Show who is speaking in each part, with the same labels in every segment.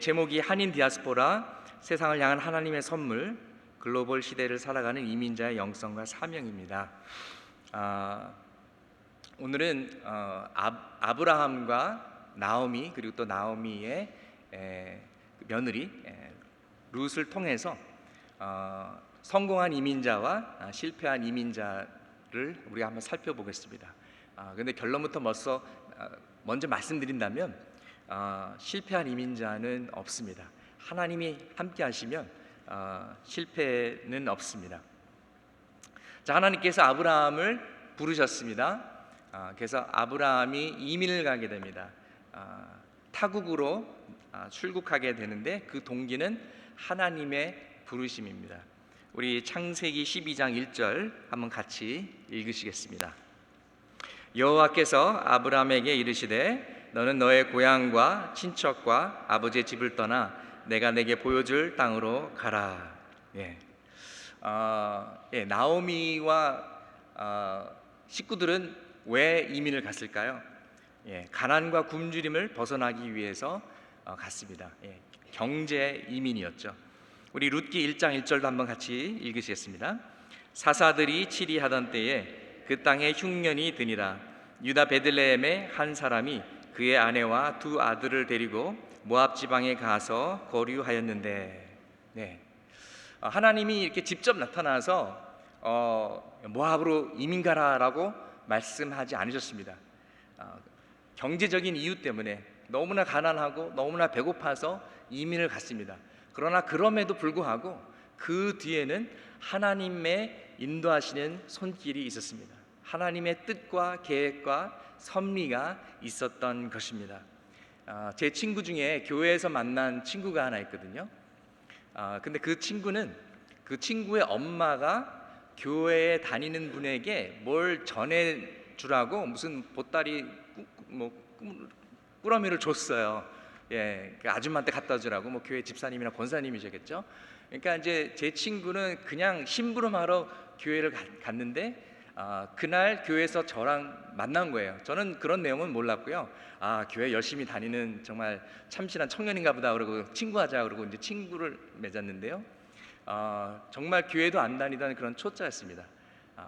Speaker 1: 제목이 한인 디아스포라 세상을 향한 하나님의 선물, 글로벌 시대를 살아가는 이민자의 영성과 사명입니다. 오늘은 아브라함과 나오미, 그리고 또 나오미의 며느리 룻을 통해서 성공한 이민자와 실패한 이민자를 우리가 한번 살펴보겠습니다. 그런데 결론부터 먼저 말씀드린다면 실패한 이민자는 없습니다. 하나님이 함께 하시면 실패는 없습니다. 자, 하나님께서 아브라함을 부르셨습니다. 그래서 아브라함이 이민을 가게 됩니다. 타국으로 출국하게 되는데 그 동기는 하나님의 부르심입니다. 우리 창세기 12장 1절 한번 같이 읽으시겠습니다. 여호와께서 아브라함에게 이르시되 너는 너의 고향과 친척과 아버지의 집을 떠나 내가 내게 보여줄 땅으로 가라. 나오미와 식구들은 왜 이민을 갔을까요? 가난과 굶주림을 벗어나기 위해서 갔습니다. 경제 이민이었죠. 우리 룻기 1장 1절도 한번 같이 읽으시겠습니다. 사사들이 치리하던 때에 그 땅에 흉년이 드니라. 유다 베들레헴의 한 사람이 그의 아내와 두 아들을 데리고 모압 지방에 가서 거류하였는데, 하나님이 이렇게 직접 나타나서 모압으로 이민 가라라고 말씀하지 않으셨습니다. 경제적인 이유 때문에 너무나 가난하고 너무나 배고파서 이민을 갔습니다. 그러나 그럼에도 불구하고 그 뒤에는 하나님의 인도하시는 손길이 있었습니다. 하나님의 뜻과 계획과 섭리가 있었던 것입니다. 제 친구 중에 교회에서 만난 친구가 하나 있거든요. 근데 그 친구의 엄마가 교회에 다니는 분에게 뭘 전해주라고 무슨 보따리 꾸러미를 줬어요. 그 아줌마한테 갖다 주라고, 교회 집사님이나 권사님이시겠죠. 그러니까 이제 제 친구는 그냥 심부름하러 교회를 갔는데 그날 교회에서 저랑 만난 거예요. 저는 그런 내용은 몰랐고요. 교회 열심히 다니는 정말 참신한 청년인가 보다 그러고 친구하자 그러고 이제 친구를 맺었는데요. 정말 교회도 안 다니던 그런 초짜였습니다.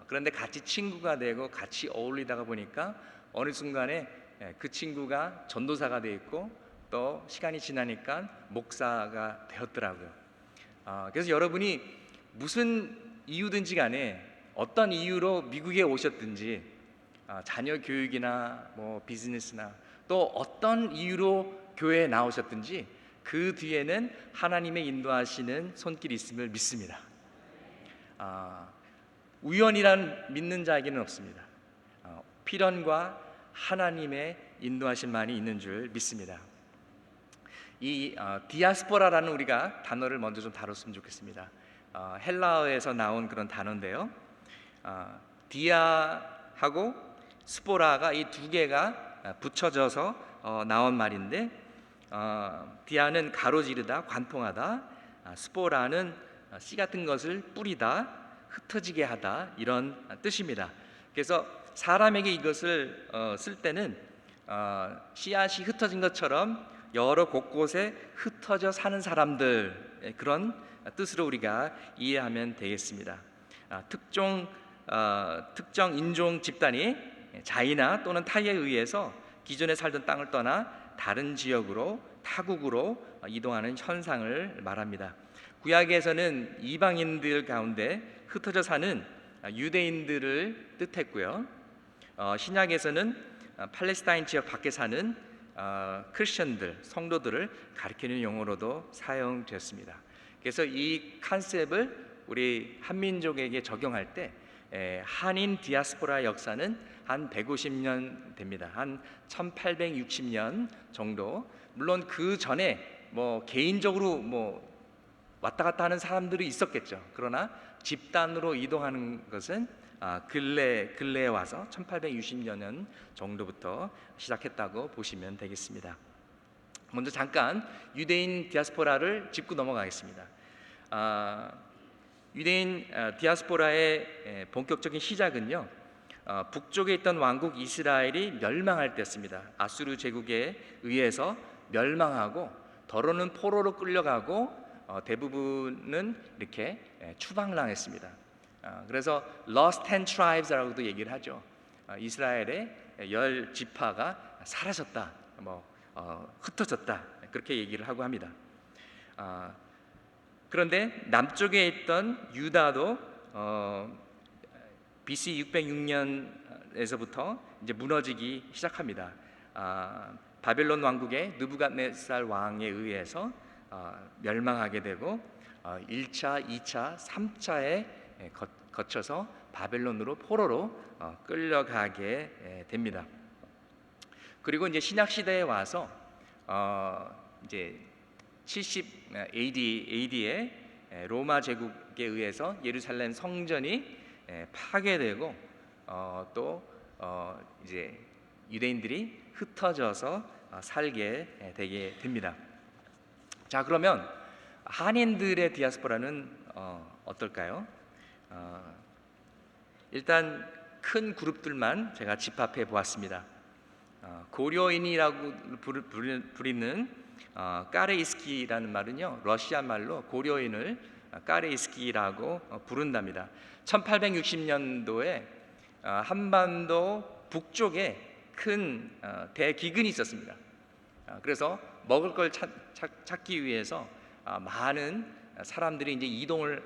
Speaker 1: 그런데 같이 친구가 되고 같이 어울리다가 보니까 어느 순간에 그 친구가 전도사가 돼 있고 또 시간이 지나니까 목사가 되었더라고요. 그래서 여러분이 무슨 이유든지 간에 어떤 이유로 미국에 오셨든지 자녀 교육이나 비즈니스나 또 어떤 이유로 교회에 나오셨든지 그 뒤에는 하나님의 인도하시는 손길이 있음을 믿습니다. 우연이란 믿는 자에게는 없습니다. 필연과 하나님의 인도하심만이 있는 줄 믿습니다. 이 디아스포라라는 우리가 단어를 먼저 좀 다뤘으면 좋겠습니다. 헬라어에서 나온 그런 단어인데요. 디아하고 스포라가 이 두 개가 붙여져서 나온 말인데, 디아는 가로지르다, 관통하다, 스포라는 씨 같은 것을 뿌리다, 흩어지게 하다, 이런 뜻입니다. 그래서 사람에게 이것을 쓸 때는 씨앗이 흩어진 것처럼 여러 곳곳에 흩어져 사는 사람들, 그런 뜻으로 우리가 이해하면 되겠습니다. 특정 인종 집단이 자의나 또는 타의에 의해서 기존에 살던 땅을 떠나 다른 지역으로, 타국으로 이동하는 현상을 말합니다. 구약에서는 이방인들 가운데 흩어져 사는 유대인들을 뜻했고요. 신약에서는 팔레스타인 지역 밖에 사는 크리스천들, 성도들을 가리키는 용어로도 사용되었습니다. 그래서 이 컨셉을 우리 한민족에게 적용할 때 한인 디아스포라 역사는 한 150년 됩니다. 한 1860년 정도. 물론 그 전에 개인적으로 왔다 갔다 하는 사람들이 있었겠죠. 그러나 집단으로 이동하는 것은 근래에 와서 1860년 정도부터 시작했다고 보시면 되겠습니다. 먼저 잠깐 유대인 디아스포라를 짚고 넘어가겠습니다. 유대인 디아스포라의 본격적인 시작은요, 북쪽에 있던 왕국 이스라엘이 멸망할 때였습니다. 아수르 제국에 의해서 멸망하고 더러는 포로로 끌려가고 대부분은 이렇게 추방을 당했습니다. 그래서 Lost 10 Tribes라고도 얘기를 하죠. 이스라엘의 10지파가 사라졌다, 흩어졌다, 그렇게 얘기를 하고 합니다. 그런데 남쪽에 있던 유다도 BC 606년에서부터 이제 무너지기 시작합니다. 바벨론 왕국의 느부갓네살 왕에 의해서 멸망하게 되고 1차, 2차, 3차에 거쳐서 바벨론으로 포로로 끌려가게 됩니다. 그리고 이제 신약 시대에 와서 이제 70 AD에 로마 제국에 의해서 예루살렘 성전이 파괴되고 또 이제 유대인들이 흩어져서 살게 되게 됩니다. 자, 그러면 한인들의 디아스포라는 어떨까요? 일단 큰 그룹들만 제가 집합해 보았습니다. 고려인이라고 부르는 까레이스키라는 말은요, 러시아 말로 고려인을 까레이스키라고 부른답니다. 1860년도에 한반도 북쪽에 큰 대기근이 있었습니다. 그래서 먹을 걸 찾기 위해서 많은 사람들이 이제 이동을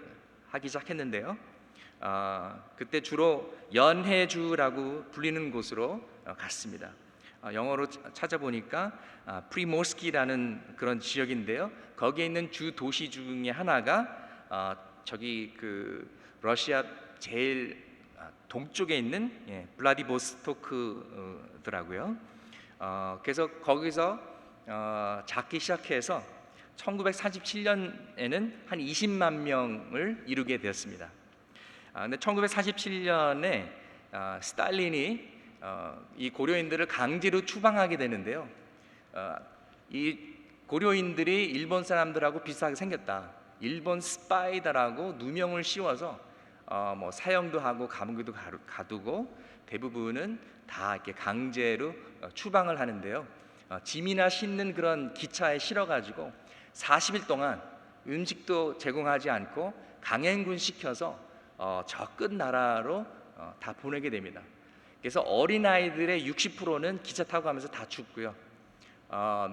Speaker 1: 하기 시작했는데요. 그때 주로 연해주라고 불리는 곳으로 갔습니다. 영어로 찾아보니까 프리모스키라는 그런 지역인데요. 거기에 있는 주 도시 중에 하나가 저기 그 러시아 제일 동쪽에 있는 블라디보스토크더라고요. 그래서 거기서 작기 시작해서 1947년에는 한 20만 명을 이루게 되었습니다. 근데 1947년에 스탈린이 이 고려인들을 강제로 추방하게 되는데요. 이 고려인들이 일본 사람들하고 비슷하게 생겼다, 일본 스파이다라고 누명을 씌워서 사형도 하고 감옥에도 가두고 대부분은 다 이렇게 강제로 추방을 하는데요. 짐이나 싣는 그런 기차에 실어가지고 40일 동안 음식도 제공하지 않고 강행군 시켜서 저 끝 나라로 다 보내게 됩니다. 그래서 어린아이들의 60%는 기차 타고 가면서 다 죽고요.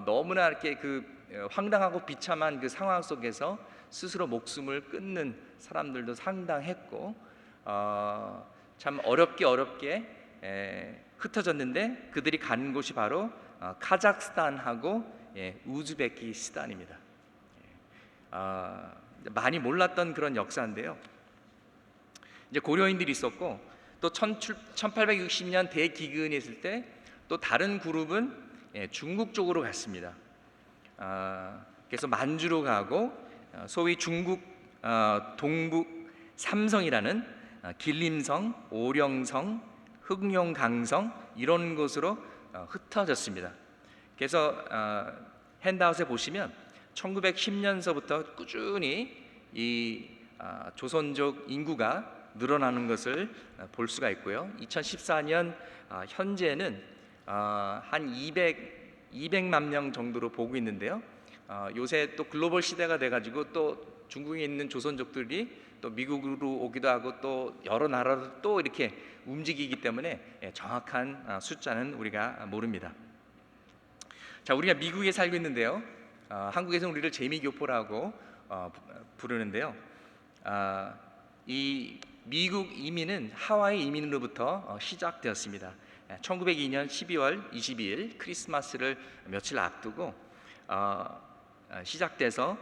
Speaker 1: 너무나 이렇게 그 황당하고 비참한 그 상황 속에서 스스로 목숨을 끊는 사람들도 상당했고, 참 어렵게 흩어졌는데 그들이 간 곳이 바로 카자흐스탄하고 우즈베키스탄입니다. 많이 몰랐던 그런 역사인데요. 이제 고려인들이 있었고, 또 1860년 대기근이 있을 때 또 다른 그룹은 중국 쪽으로 갔습니다. 그래서 만주로 가고 소위 중국 동북 삼성이라는 길림성, 오령성, 흑룡강성 이런 곳으로 흩어졌습니다. 그래서 핸드아웃에 보시면 1910년서부터 꾸준히 이 조선족 인구가 늘어나는 것을 볼 수가 있고요. 2014년 현재는 한 200만 명 정도로 보고 있는데요. 요새 또 글로벌 시대가 돼가지고 또 중국에 있는 조선족들이 또 미국으로 오기도 하고 또 여러 나라로 또 이렇게 움직이기 때문에 정확한 숫자는 우리가 모릅니다. 자, 우리가 미국에 살고 있는데요. 한국에서는 우리를 재미교포라고 부르는데요. 이 미국 이민은 하와이 이민으로부터 시작되었습니다. 1902년 12월 22일 크리스마스를 며칠 앞두고 시작돼서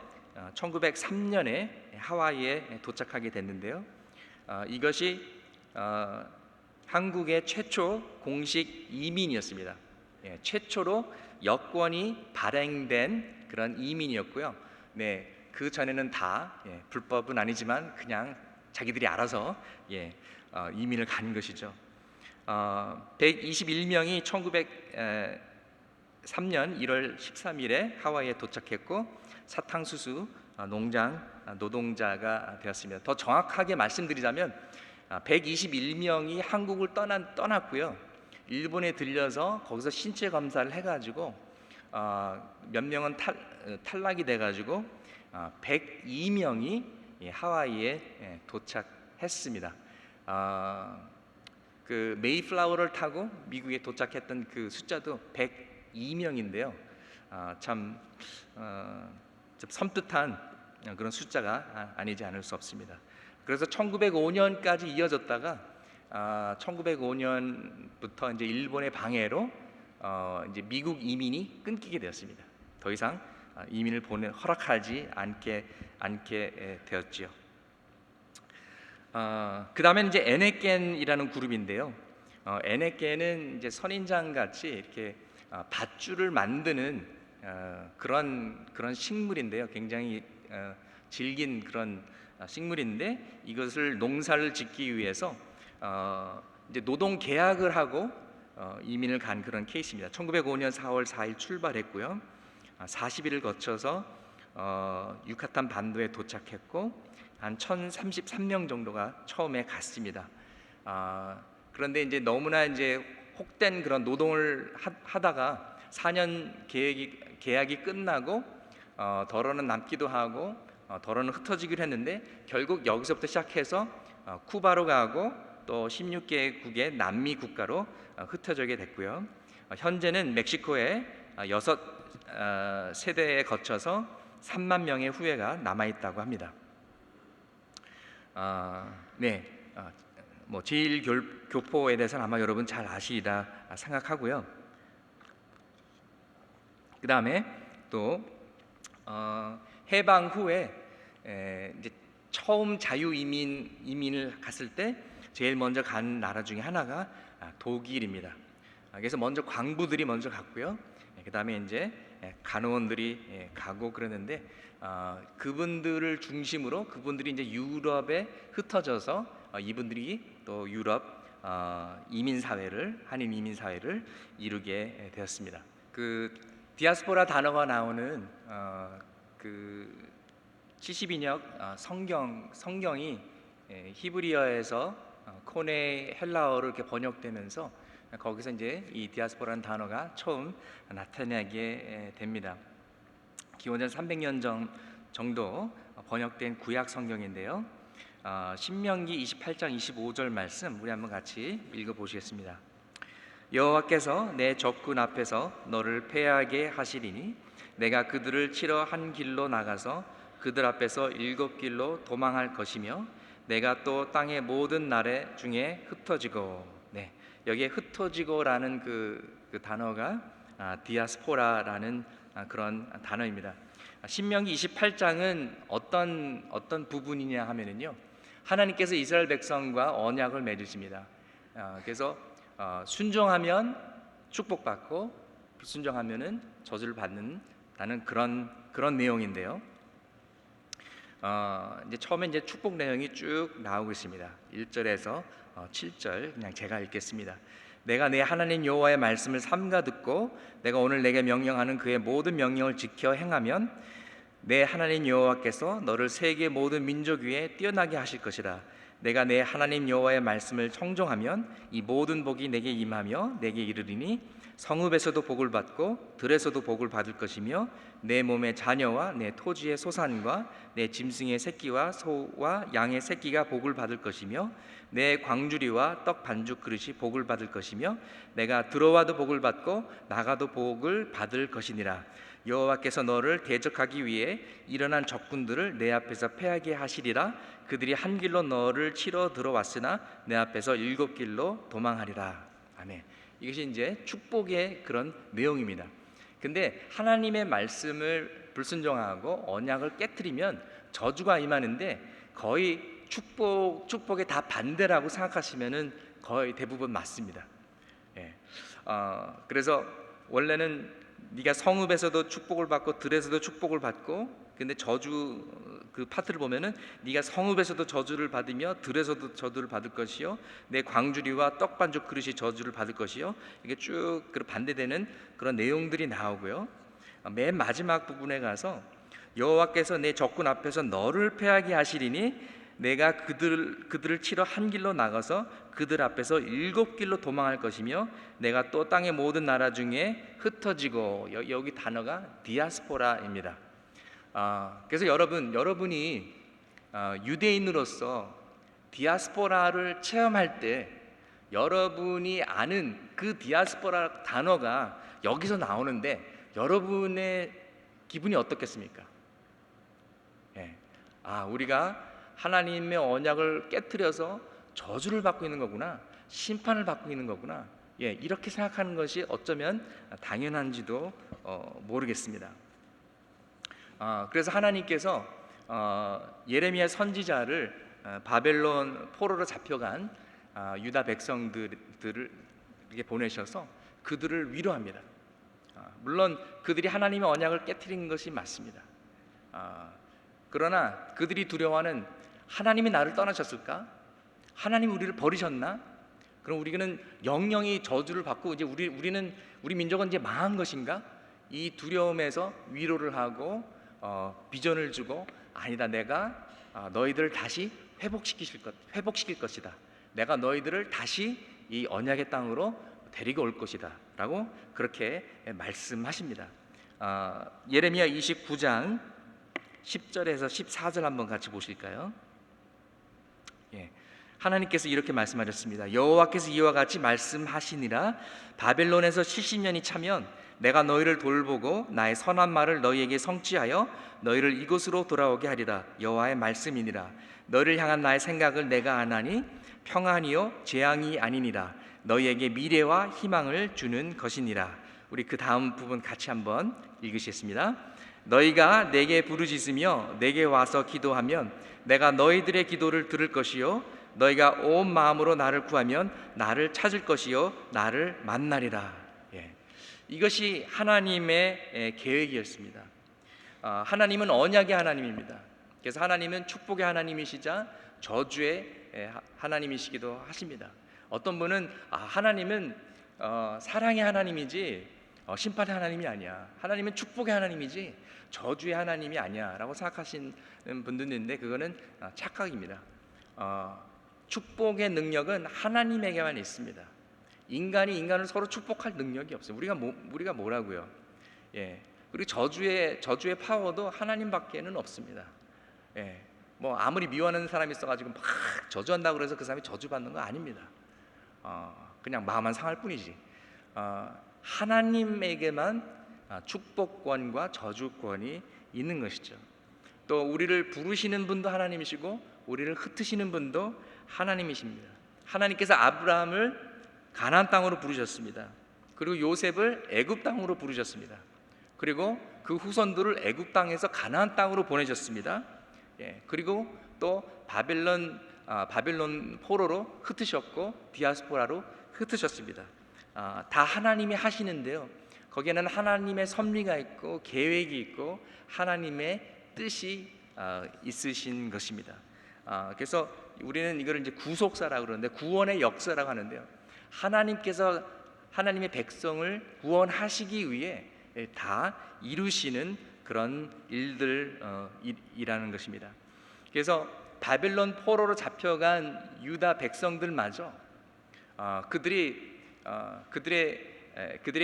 Speaker 1: 1903년에 하와이에 도착하게 됐는데요. 이것이 한국의 최초 공식 이민이었습니다. 최초로 여권이 발행된 그런 이민이었고요. 그 전에는 다 불법은 아니지만 그냥 자기들이 알아서 이민을 간 것이죠. 121명이 1903년 1월 13일에 하와이에 도착했고 사탕수수 농장 노동자가 되었습니다. 더 정확하게 말씀드리자면 121명이 한국을 떠났고요. 일본에 들려서 거기서 신체 검사를 해가지고 몇 명은 탈락이 돼가지고 102명이 하와이에 도착했습니다. 그 메이플라워를 타고 미국에 도착했던 그 숫자도 102명인데요. 참 섬뜩한 그런 숫자가 아니지 않을 수 없습니다. 그래서 1905년까지 이어졌다가 1905년부터 이제 일본의 방해로 이제 미국 이민이 끊기게 되었습니다. 더 이상 이민을 허락하지 않게 되었지요. 그 다음에 이제 에네켄이라는 그룹인데요. 에네켄은 이제 선인장 같이 이렇게 밧줄을 만드는 그런 식물인데요. 굉장히 질긴 그런 식물인데 이것을 농사를 짓기 위해서 이제 노동 계약을 하고 이민을 간 그런 케이스입니다. 1905년 4월 4일 출발했고요. 40일을 거쳐서 유카탄 반도에 도착했고 한 1,033명 정도가 처음에 갔습니다. 그런데 이제 너무나 이제 혹된 그런 노동을 하다가 4년 계약이 끝나고 덜어는 남기도 하고 덜어는 흩어지기로 했는데 결국 여기서부터 시작해서 쿠바로 가고 또 16개국의 남미 국가로 흩어지게 됐고요. 현재는 멕시코에 6세대에 거쳐서 3만 명의 후예가 남아 있다고 합니다. 뭐 제1교포에 대해서는 아마 여러분 잘 아시리라 생각하고요. 그 다음에 또 해방 후에 이제 처음 자유 이민을 갔을 때 제일 먼저 간 나라 중에 하나가 독일입니다. 그래서 먼저 광부들이 먼저 갔고요. 그 다음에 이제 간호원들이 가고 그러는데 그분들을 중심으로 그분들이 이제 유럽에 흩어져서 이분들이 또 유럽 한인 이민 사회를 이루게 되었습니다. 그 디아스포라 단어가 나오는 그 72역 성경이 히브리어에서 코네 헬라어로 이렇게 번역되면서 거기서 이제 이 디아스포라는 단어가 처음 나타나게 됩니다. 기원전 300년 정도 번역된 구약 성경인데요. 신명기 28장 25절 말씀 우리 한번 같이 읽어보시겠습니다. 여호와께서 내 적군 앞에서 너를 패하게 하시리니 내가 그들을 치러 한 길로 나가서 그들 앞에서 7길로 도망할 것이며 내가 또 땅의 모든 나라 중에 흩어지고 여기에 흩어지고라는 그 단어가 디아스포라라는 그런 단어입니다. 신명기 28장은 어떤 부분이냐 하면은요, 하나님께서 이스라엘 백성과 언약을 맺으십니다. 그래서 순종하면 축복받고 불순종하면은 저주를 받는다는 그런 내용인데요. 이제 처음에 이제 축복 내용이 쭉 나오고 있습니다. 1절에서 7절 그냥 제가 읽겠습니다. 내가 내 하나님 여호와의 말씀을 삼가 듣고 내가 오늘 내게 명령하는 그의 모든 명령을 지켜 행하면 내 하나님 여호와께서 너를 세계 모든 민족 위에 뛰어나게 하실 것이라. 내가 내 하나님 여호와의 말씀을 청종하면 이 모든 복이 내게 임하며 내게 이르리니 성읍에서도 복을 받고 들에서도 복을 받을 것이며 내 몸의 자녀와 내 토지의 소산과 내 짐승의 새끼와 소와 양의 새끼가 복을 받을 것이며 내 광주리와 떡 반죽 그릇이 복을 받을 것이며 내가 들어와도 복을 받고 나가도 복을 받을 것이니라. 여호와께서 너를 대적하기 위해 일어난 적군들을 내 앞에서 패하게 하시리라. 그들이 한 길로 너를 치러 들어왔으나 내 앞에서 7길로 도망하리라. 아멘. 이것이 이제 축복의 그런 내용입니다. 근데 하나님의 말씀을 불순종하고 언약을 깨트리면 저주가 임하는데 거의 축복의 다 반대라고 생각하시면은 거의 대부분 맞습니다. 그래서 원래는 네가 성읍에서도 축복을 받고 들에서도 축복을 받고, 근데 저주 그 파트를 보면은 네가 성읍에서도 저주를 받으며 들에서도 저주를 받을 것이요 내 광주리와 떡반죽 그릇이 저주를 받을 것이요. 이게 쭉 반대되는 그런 내용들이 나오고요. 맨 마지막 부분에 가서 여호와께서 내 적군 앞에서 너를 패하게 하시리니 내가 그들을 치러 한 길로 나가서 그들 앞에서 7길로 도망할 것이며 내가 또 땅의 모든 나라 중에 흩어지고 여기 단어가 디아스포라입니다. 그래서 여러분이 유대인으로서 디아스포라를 체험할 때 여러분이 아는 그 디아스포라 단어가 여기서 나오는데 여러분의 기분이 어떻겠습니까? 예. 우리가 하나님의 언약을 깨트려서 저주를 받고 있는 거구나, 심판을 받고 있는 거구나, 이렇게 생각하는 것이 어쩌면 당연한지도 모르겠습니다. 그래서 하나님께서 예레미야 선지자를 바벨론 포로로 잡혀간 유다 백성들을 이렇게 보내셔서 그들을 위로합니다. 물론 그들이 하나님의 언약을 깨트린 것이 맞습니다. 그러나 그들이 두려워하는, 하나님이 나를 떠나셨을까? 하나님이 우리를 버리셨나? 그럼 우리는 영영이 저주를 받고 이제 우리 민족은 이제 망한 것인가? 이 두려움에서 위로를 하고 비전을 주고, 아니다, 내가 너희들을 다시 회복시킬 것이다. 내가 너희들을 다시 이 언약의 땅으로 데리고 올 것이다 라고 그렇게 말씀하십니다. 예레미야 29장 10절에서 14절 한번 같이 보실까요? 하나님께서 이렇게 말씀하셨습니다. 여호와께서 이와 같이 말씀하시니라. 바벨론에서 70년이 차면 내가 너희를 돌보고 나의 선한 말을 너희에게 성취하여 너희를 이곳으로 돌아오게 하리라. 여호와의 말씀이니라. 너희를 향한 나의 생각을 내가 아나니 평안이요 재앙이 아니니라. 너희에게 미래와 희망을 주는 것이니라. 우리 그 다음 부분 같이 한번 읽으시겠습니다. 너희가 내게 부르짖으며 내게 와서 기도하면 내가 너희들의 기도를 들을 것이요 너희가 온 마음으로 나를 구하면 나를 찾을 것이요 나를 만나리라. 이것이 하나님의 계획이었습니다. 하나님은 언약의 하나님입니다. 그래서 하나님은 축복의 하나님이시자 저주의 하나님이시기도 하십니다. 어떤 분은 하나님은 사랑의 하나님이지 심판의 하나님이 아니야, 하나님은 축복의 하나님이지 저주의 하나님이 아니야 라고 생각하시는 분들도 있는데 그거는 착각입니다. 축복의 능력은 하나님에게만 있습니다. 인간이 인간을 서로 축복할 능력이 없어요. 우리가 뭐라고요? 그리고 저주의 파워도 하나님밖에는 없습니다. 뭐 아무리 미워하는 사람이 있어가지고 막 저주한다고 그래서 그 사람이 저주받는 거 아닙니다. 그냥 마음만 상할 뿐이지. 하나님에게만 축복권과 저주권이 있는 것이죠. 또 우리를 부르시는 분도 하나님이시고 우리를 흩으시는 분도 하나님이십니다. 하나님께서 아브라함을 가나안 땅으로 부르셨습니다. 그리고 요셉을 애굽 땅으로 부르셨습니다. 그리고 그 후손들을 애굽 땅에서 가나안 땅으로 보내셨습니다. 그리고 또 바벨론 포로로 흩으셨고 디아스포라로 흩으셨습니다. 다 하나님이 하시는데요, 거기에는 하나님의 섭리가 있고 계획이 있고 하나님의 뜻이 있으신 것입니다. 그래서 우리는 이걸 이제 구속사라고 그러는데 구원의 역사라고 하는데요, 하나님께서 하나님의 백성을 구원하시기 위해 다 이루시는 그런 일들이라는 것입니다. 그래서 바벨론 포로로 잡혀간 유다 백성들마저 그들의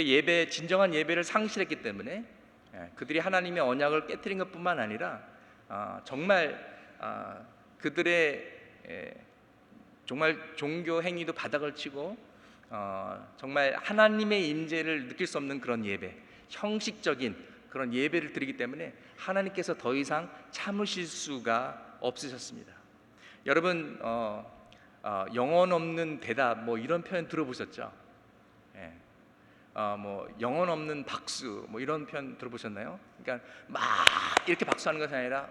Speaker 1: 예배, 진정한 예배를 상실했기 때문에 그들이 하나님의 언약을 깨트린 것뿐만 아니라 정말 그들의 정말 종교 행위도 바닥을 치고 정말 하나님의 임재를 느낄 수 없는 그런 예배, 형식적인 그런 예배를 드리기 때문에 하나님께서 더 이상 참으실 수가 없으셨습니다. 여러분 영혼 없는 대답 뭐 이런 표현 들어보셨죠? 뭐 영혼 없는 박수 뭐 이런 표현 들어보셨나요? 그러니까 막 이렇게 박수하는 것이 아니라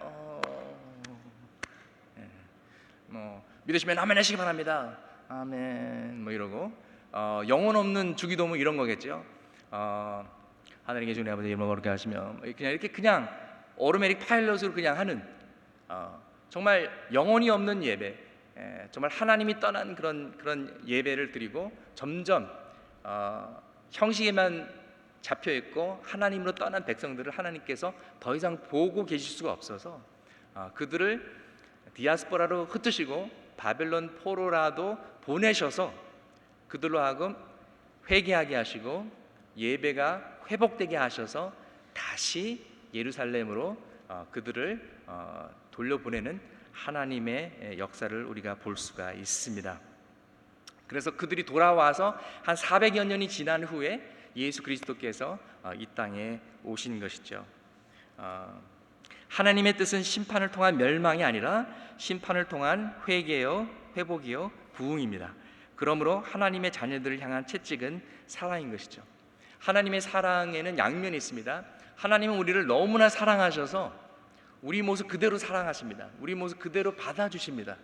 Speaker 1: 뭐 믿으시면 아멘 하시기 바랍니다. 아멘 뭐 이러고 영혼 없는 주기도문 이런 거겠죠. 하늘에 계신 우리 아버지 이름을 거룩하게 하시며 그냥 오토매틱 파일럿으로 그냥 하는 정말 영혼이 없는 예배, 정말 하나님이 떠난 그런 예배를 드리고 점점 형식에만 잡혀 있고 하나님으로 떠난 백성들을 하나님께서 더 이상 보고 계실 수가 없어서 그들을 디아스포라로 흩으시고 바벨론 포로라도 보내셔서 그들로 하여금 회개하게 하시고 예배가 회복되게 하셔서 다시 예루살렘으로 그들을 돌려보내는 하나님의 역사를 우리가 볼 수가 있습니다. 그래서 그들이 돌아와서 한 400여 년이 지난 후에 예수 그리스도께서 이 땅에 오신 것이죠. 하나님의 뜻은 심판을 통한 멸망이 아니라 심판을 통한 회개요, 회복이요, 부흥입니다. 그러므로 하나님의 자녀들을 향한 채찍은 사랑인 것이죠. 하나님의 사랑에는 양면이 있습니다. 하나님은 우리를 너무나 사랑하셔서 우리 모습 그대로 사랑하십니다. 우리 모습 그대로 받아주십니다.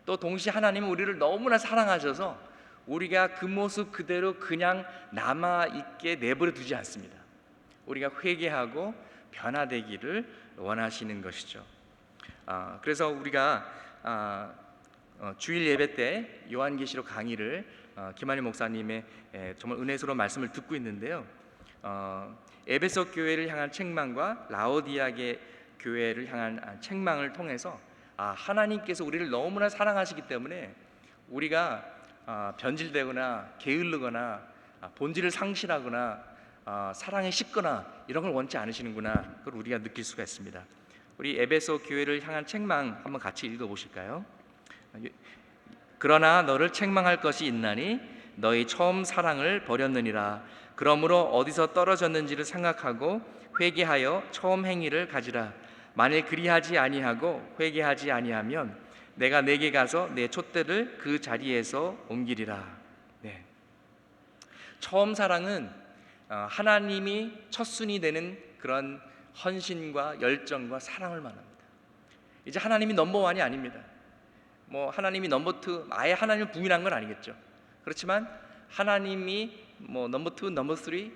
Speaker 1: 또 동시에 하나님은 우리를 너무나 사랑하셔서 우리가 그 모습 그대로 그냥 남아있게 내버려 두지 않습니다. 우리가 회개하고 변화되기를 원하시는 것이죠. 그래서 우리가 주일 예배 때 요한계시록 강의를 김한일 목사님의 정말 은혜스러운 말씀을 듣고 있는데요. 에베소 교회를 향한 책망과 라오디아게 교회를 향한 책망을 통해서 하나님께서 우리를 너무나 사랑하시기 때문에 우리가 변질되거나 게을르거나 본질을 상실하거나 사랑에 식거나 이런 걸 원치 않으시는구나, 그걸 우리가 느낄 수가 있습니다. 우리 에베소 교회를 향한 책망 한번 같이 읽어보실까요? 그러나 너를 책망할 것이 있나니 너희 처음 사랑을 버렸느니라. 그러므로 어디서 떨어졌는지를 생각하고 회개하여 처음 행위를 가지라. 만일 그리하지 아니하고 회개하지 아니하면 내가 내게 가서 내 촛대를 그 자리에서 옮기리라. 네. 처음 사랑은 하나님이 첫순이 되는 그런 헌신과 열정과 사랑을 말합니다. 이제 하나님이 넘버원이 아닙니다. 뭐 하나님이 넘버2, 아예 하나님을 부인한 건 아니겠죠. 그렇지만 하나님이 뭐 넘버2, 넘버3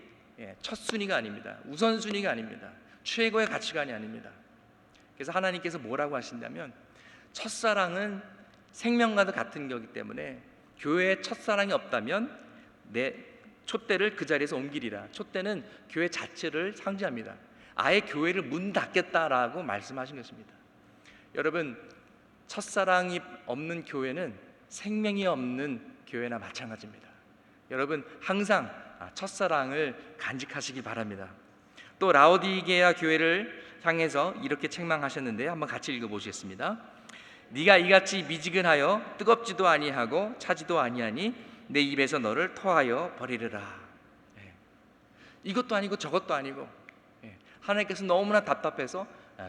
Speaker 1: 첫순위가 아닙니다. 우선순위가 아닙니다. 최고의 가치관이 아닙니다. 그래서 하나님께서 뭐라고 하신다면 첫사랑은 생명과도 같은 거기 때문에 교회에 첫사랑이 없다면 내 촛대를 그 자리에서 옮기리라. 촛대는 교회 자체를 상징합니다. 아예 교회를 문 닫겠다라고 말씀하신 것입니다. 여러분, 첫사랑이 없는 교회는 생명이 없는 교회나 마찬가지입니다. 여러분 항상 첫사랑을 간직하시기 바랍니다. 또 라오디게아 교회를 향해서 이렇게 책망하셨는데 한번 같이 읽어보시겠습니다. 네가 이같이 미지근하여 뜨겁지도 아니하고 차지도 아니하니 내 입에서 너를 토하여 버리리라. 이것도 아니고 저것도 아니고 하나님께서 너무나 답답해서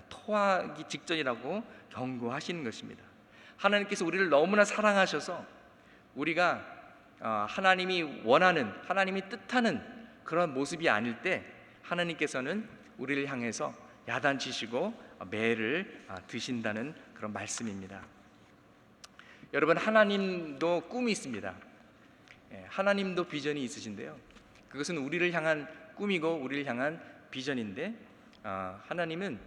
Speaker 1: 토하기 직전이라고 경고하시는 것입니다. 하나님께서 우리를 너무나 사랑하셔서 우리가 하나님이 원하는, 하나님이 뜻하는 그런 모습이 아닐 때 하나님께서는 우리를 향해서 야단치시고 매를 드신다는 그런 말씀입니다. 여러분, 하나님도 꿈이 있습니다. 하나님도 비전이 있으신데요, 그것은 우리를 향한 꿈이고 우리를 향한 비전인데 하나님은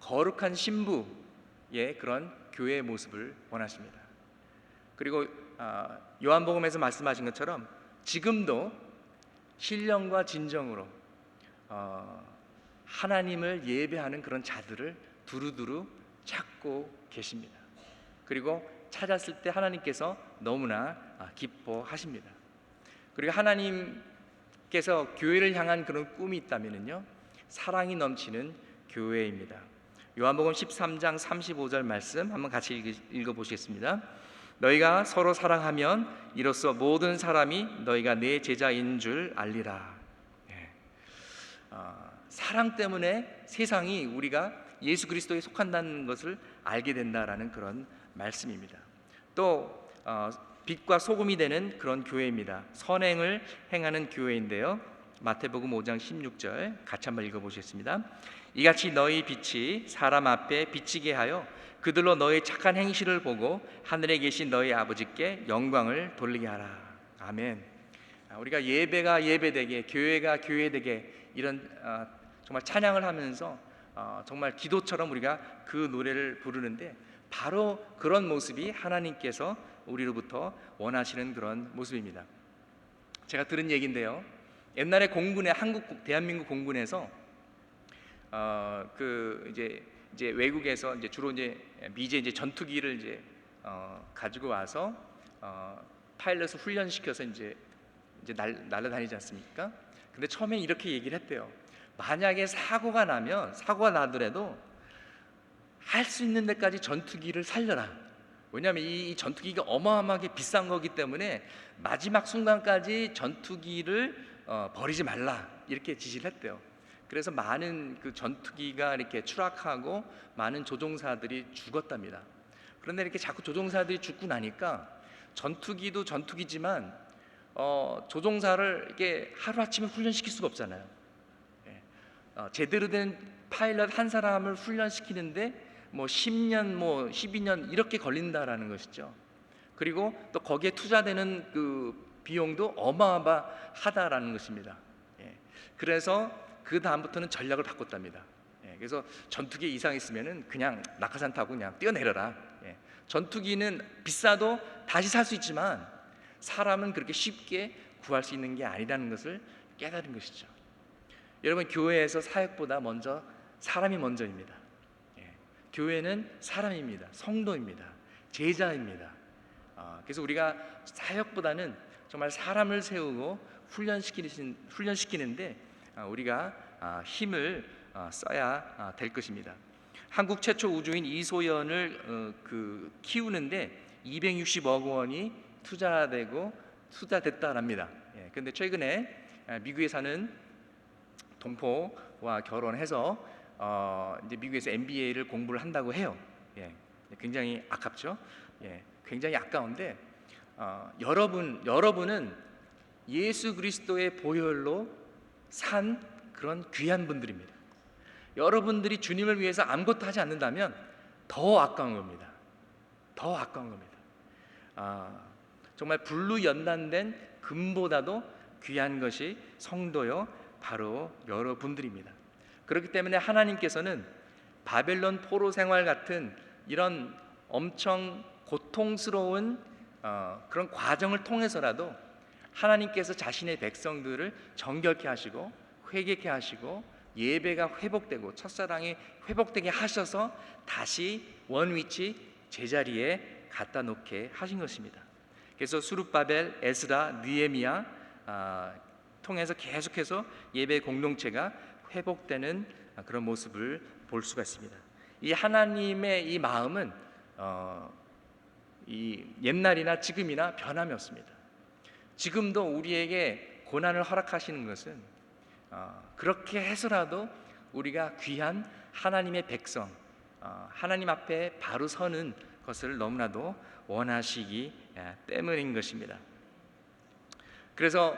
Speaker 1: 거룩한 신부의 그런 교회의 모습을 원하십니다. 그리고 요한복음에서 말씀하신 것처럼 지금도 신령과 진정으로 하나님을 예배하는 그런 자들을 두루두루 찾고 계십니다. 그리고 찾았을 때 하나님께서 너무나 기뻐하십니다. 그리고 하나님께서 교회를 향한 그런 꿈이 있다면요, 사랑이 넘치는 교회입니다. 요한복음 13장 35절 말씀 한번 같이 읽어보시겠습니다. 너희가 서로 사랑하면 이로써 모든 사람이 너희가 내 제자인 줄 알리라. 사랑 때문에 세상이 우리가 예수 그리스도에 속한다는 것을 알게 된다라는 그런 말씀입니다. 또 빛과 소금이 되는 그런 교회입니다. 선행을 행하는 교회인데요, 마태복음 5장 16절 같이 한번 읽어보시겠습니다. 이같이 너희 빛이 사람 앞에 비치게 하여 그들로 너희 착한 행실을 보고 하늘에 계신 너희 아버지께 영광을 돌리게 하라. 아멘. 우리가 예배가 예배되게, 교회가 교회되게, 이런 정말 찬양을 하면서 정말 기도처럼 우리가 그 노래를 부르는데 바로 그런 모습이 하나님께서 우리로부터 원하시는 그런 모습입니다. 제가 들은 얘기인데요, 옛날에 공군에 대한민국 공군에서 그 이제 이제 외국에서 이제 주로 이제 미제 이제 전투기를 이제 가지고 와서 파일럿을 훈련시켜서 이제 날아다니지 않습니까? 근데 처음에 이렇게 얘기를 했대요. 만약에 사고가 나더라도 할 수 있는 데까지 전투기를 살려라. 왜냐하면 이 전투기가 어마어마하게 비싼 거기 때문에 마지막 순간까지 전투기를 버리지 말라, 이렇게 지시를 했대요. 그래서 많은 그 전투기가 이렇게 추락하고 많은 조종사들이 죽었답니다. 그런데 이렇게 자꾸 조종사들이 죽고 나니까 전투기도 전투기지만 조종사를 이렇게 하루아침에 훈련시킬 수가 없잖아요. 제대로 된 파일럿 한 사람을 훈련시키는데 뭐 10년, 뭐 12년 이렇게 걸린다라는 것이죠. 그리고 또 거기에 투자되는 그 비용도 어마어마하다라는 것입니다. 그래서 그 다음부터는 전략을 바꿨답니다. 그래서 전투기에 이상이 있으면은 그냥 낙하산 타고 그냥 뛰어내려라. 전투기는 비싸도 다시 살 수 있지만 사람은 그렇게 쉽게 구할 수 있는 게 아니라는 것을 깨달은 것이죠. 여러분, 교회에서 사역보다 먼저 사람이 먼저입니다. 교회는 사람입니다. 성도입니다. 제자입니다. 그래서 우리가 사역보다는 정말 사람을 세우고 훈련시키는데 우리가 힘을 써야 될 것입니다. 한국 최초 우주인 이소연을 키우는데 260억 원이 투자됐다랍니다. 그런데 최근에 미국에 사는 동포와 결혼해서 이제 미국에서 MBA를 공부를 한다고 해요. 굉장히 아깝죠. 굉장히 아까운데 여러분은 예수 그리스도의 보혈로 산 그런 귀한 분들입니다. 여러분들이 주님을 위해서 아무것도 하지 않는다면 더 아까운 겁니다. 더 아까운 겁니다. 정말 불로 연단된 금보다도 귀한 것이 성도요, 바로 여러분들입니다. 그렇기 때문에 하나님께서는 바벨론 포로 생활 같은 이런 엄청 고통스러운 그런 과정을 통해서라도 하나님께서 자신의 백성들을 정결케 하시고 회개케 하시고 예배가 회복되고 첫사랑이 회복되게 하셔서 다시 원위치 제자리에 갖다 놓게 하신 것입니다. 그래서 수룹바벨, 에스라, 느헤미야 통해서 계속해서 예배 공동체가 회복되는 그런 모습을 볼 수가 있습니다. 이 하나님의 이 마음은 이 옛날이나 지금이나 변함이 없습니다. 지금도 우리에게 고난을 허락하시는 것은 그렇게 해서라도 우리가 귀한 하나님의 백성, 하나님 앞에 바로 서는 것을 너무나도 원하시기 때문인 것입니다. 그래서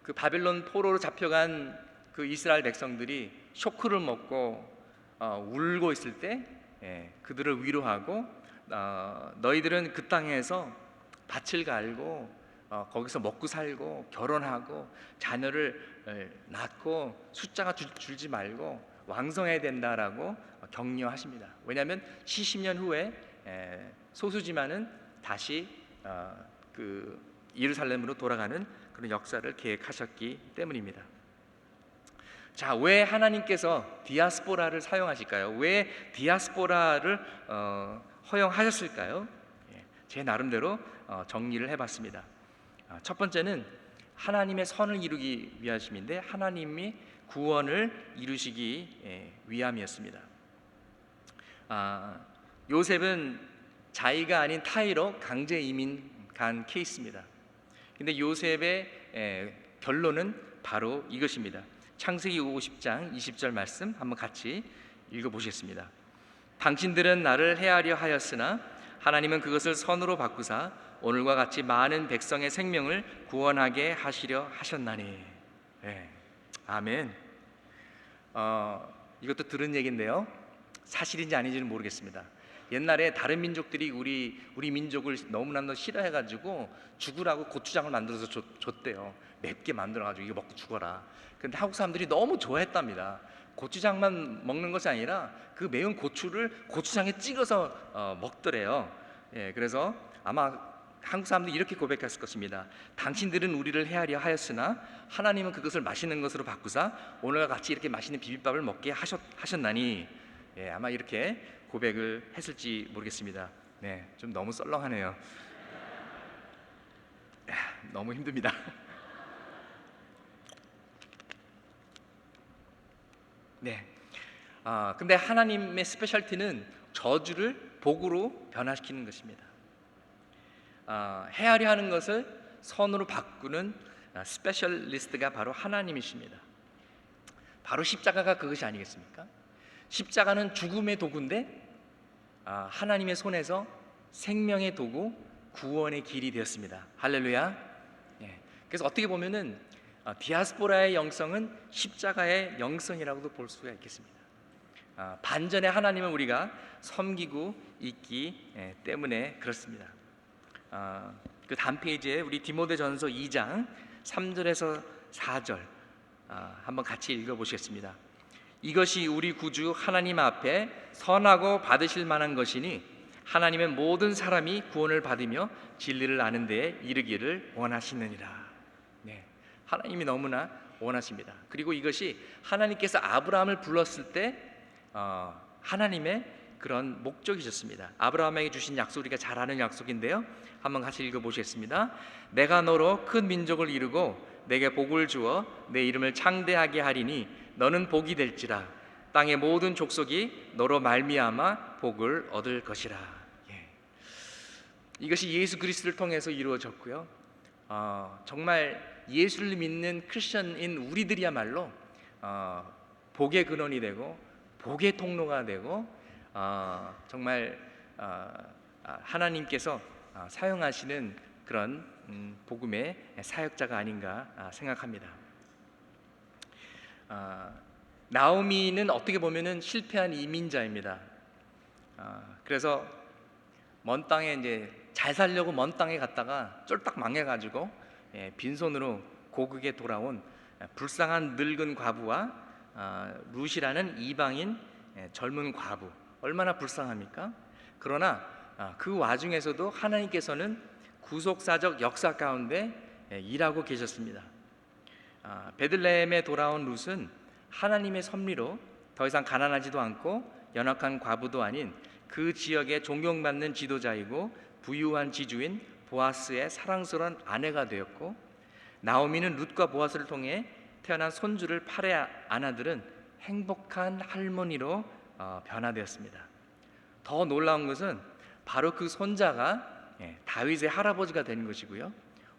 Speaker 1: 그 바벨론 포로로 잡혀간 그 이스라엘 백성들이 쇼크를 먹고 울고 있을 때 그들을 위로하고 너희들은 그 땅에서 밭을 갈고 거기서 먹고 살고 결혼하고 자녀를 낳고 숫자가 줄지 말고 왕성해야 된다라고 격려하십니다. 왜냐하면 70년 후에 소수지만은 다시 그 예루살렘으로 돌아가는 그런 역사를 계획하셨기 때문입니다. 자, 왜 하나님께서 디아스포라를 사용하실까요? 왜 디아스포라를 허용하셨을까요? 제 나름대로 정리를 해봤습니다. 첫 번째는 하나님의 선을 이루기 위하심인데 하나님이 구원을 이루시기 위함이었습니다. 요셉은 자기가 아닌 타이로 강제 이민 간 케이스입니다. 근데 요셉의 결론은 바로 이것입니다. 창세기 50장 20절 말씀 한번 같이 읽어보시겠습니다. 당신들은 나를 해하려 하였으나 하나님은 그것을 선으로 바꾸사 오늘과 같이 많은 백성의 생명을 구원하게 하시려 하셨나니. 아멘. 이것도 들은 얘기인데요, 사실인지 아닌지는 모르겠습니다. 옛날에 다른 민족들이 우리 민족을 너무나도 싫어해가지고 죽으라고 고추장을 만들어서 줬대요. 맵게 만들어가지고 이거 먹고 죽어라. 근데 한국 사람들이 너무 좋아했답니다. 고추장만 먹는 것이 아니라 그 매운 고추를 고추장에 찍어서 먹더래요. 그래서 아마 한국 사람들이 이렇게 고백했을 것입니다. 당신들은 우리를 해하려 하였으나 하나님은 그것을 맛있는 것으로 바꾸사 오늘과 같이 이렇게 맛있는 비빔밥을 먹게 하셨나니. 예, 아마 이렇게 고백을 했을지 모르겠습니다. 네, 좀 너무 썰렁하네요. 너무 힘듭니다. 네. 근데 하나님의 스페셜티는 저주를 복으로 변화시키는 것입니다. 헤아려 하는 것을 선으로 바꾸는 스페셜리스트가 바로 하나님이십니다. 바로 십자가가 그것이 아니겠습니까? 십자가는 죽음의 도구인데 하나님의 손에서 생명의 도구, 구원의 길이 되었습니다. 할렐루야. 예. 그래서 어떻게 보면은 디아스포라의 영성은 십자가의 영성이라고도 볼 수가 있겠습니다. 반전의 하나님을 우리가 섬기고 있기 때문에 그렇습니다. 그 다음 페이지에 우리 디모데전서 2장 3절에서 4절 한번 같이 읽어보시겠습니다. 이것이 우리 구주 하나님 앞에 선하고 받으실 만한 것이니 하나님의 모든 사람이 구원을 받으며 진리를 아는 데에 이르기를 원하시느니라. 네, 하나님이 너무나 원하십니다. 그리고 이것이 하나님께서 아브라함을 불렀을 때 하나님의 그런 목적이셨습니다. 아브라함에게 주신 약속, 우리가 잘 아는 약속인데요, 한번 같이 읽어보시겠습니다. 내가 너로 큰 민족을 이루고 내게 복을 주어 내 이름을 창대하게 하리니 너는 복이 될지라. 땅의 모든 족속이 너로 말미암아 복을 얻을 것이라. 예. 이것이 예수 그리스도를 통해서 이루어졌고요. 정말 예수를 믿는 크리스천인 우리들이야말로 복의 근원이 되고 복의 통로가 되고 정말 하나님께서 사용하시는 그런 복음의 사역자가 아닌가 생각합니다. 나오미는 어떻게 보면은 실패한 이민자입니다. 그래서 먼 땅에 이제 잘 살려고 먼 땅에 갔다가 쫄딱 망해가지고 빈손으로 고국에 돌아온 불쌍한 늙은 과부와 룻이라는 이방인 젊은 과부, 얼마나 불쌍합니까? 그러나 그 와중에서도 하나님께서는 구속사적 역사 가운데 일하고 계셨습니다. 베들레헴에 돌아온 룻은 하나님의 섭리로 더 이상 가난하지도 않고 연약한 과부도 아닌 그 지역의 존경받는 지도자이고 부유한 지주인 보아스의 사랑스러운 아내가 되었고, 나오미는 룻과 보아스를 통해 태어난 손주를 팔에 안아들은 행복한 할머니로 변화되었습니다. 더 놀라운 것은 바로 그 손자가 다윗의 할아버지가 된 것이고요,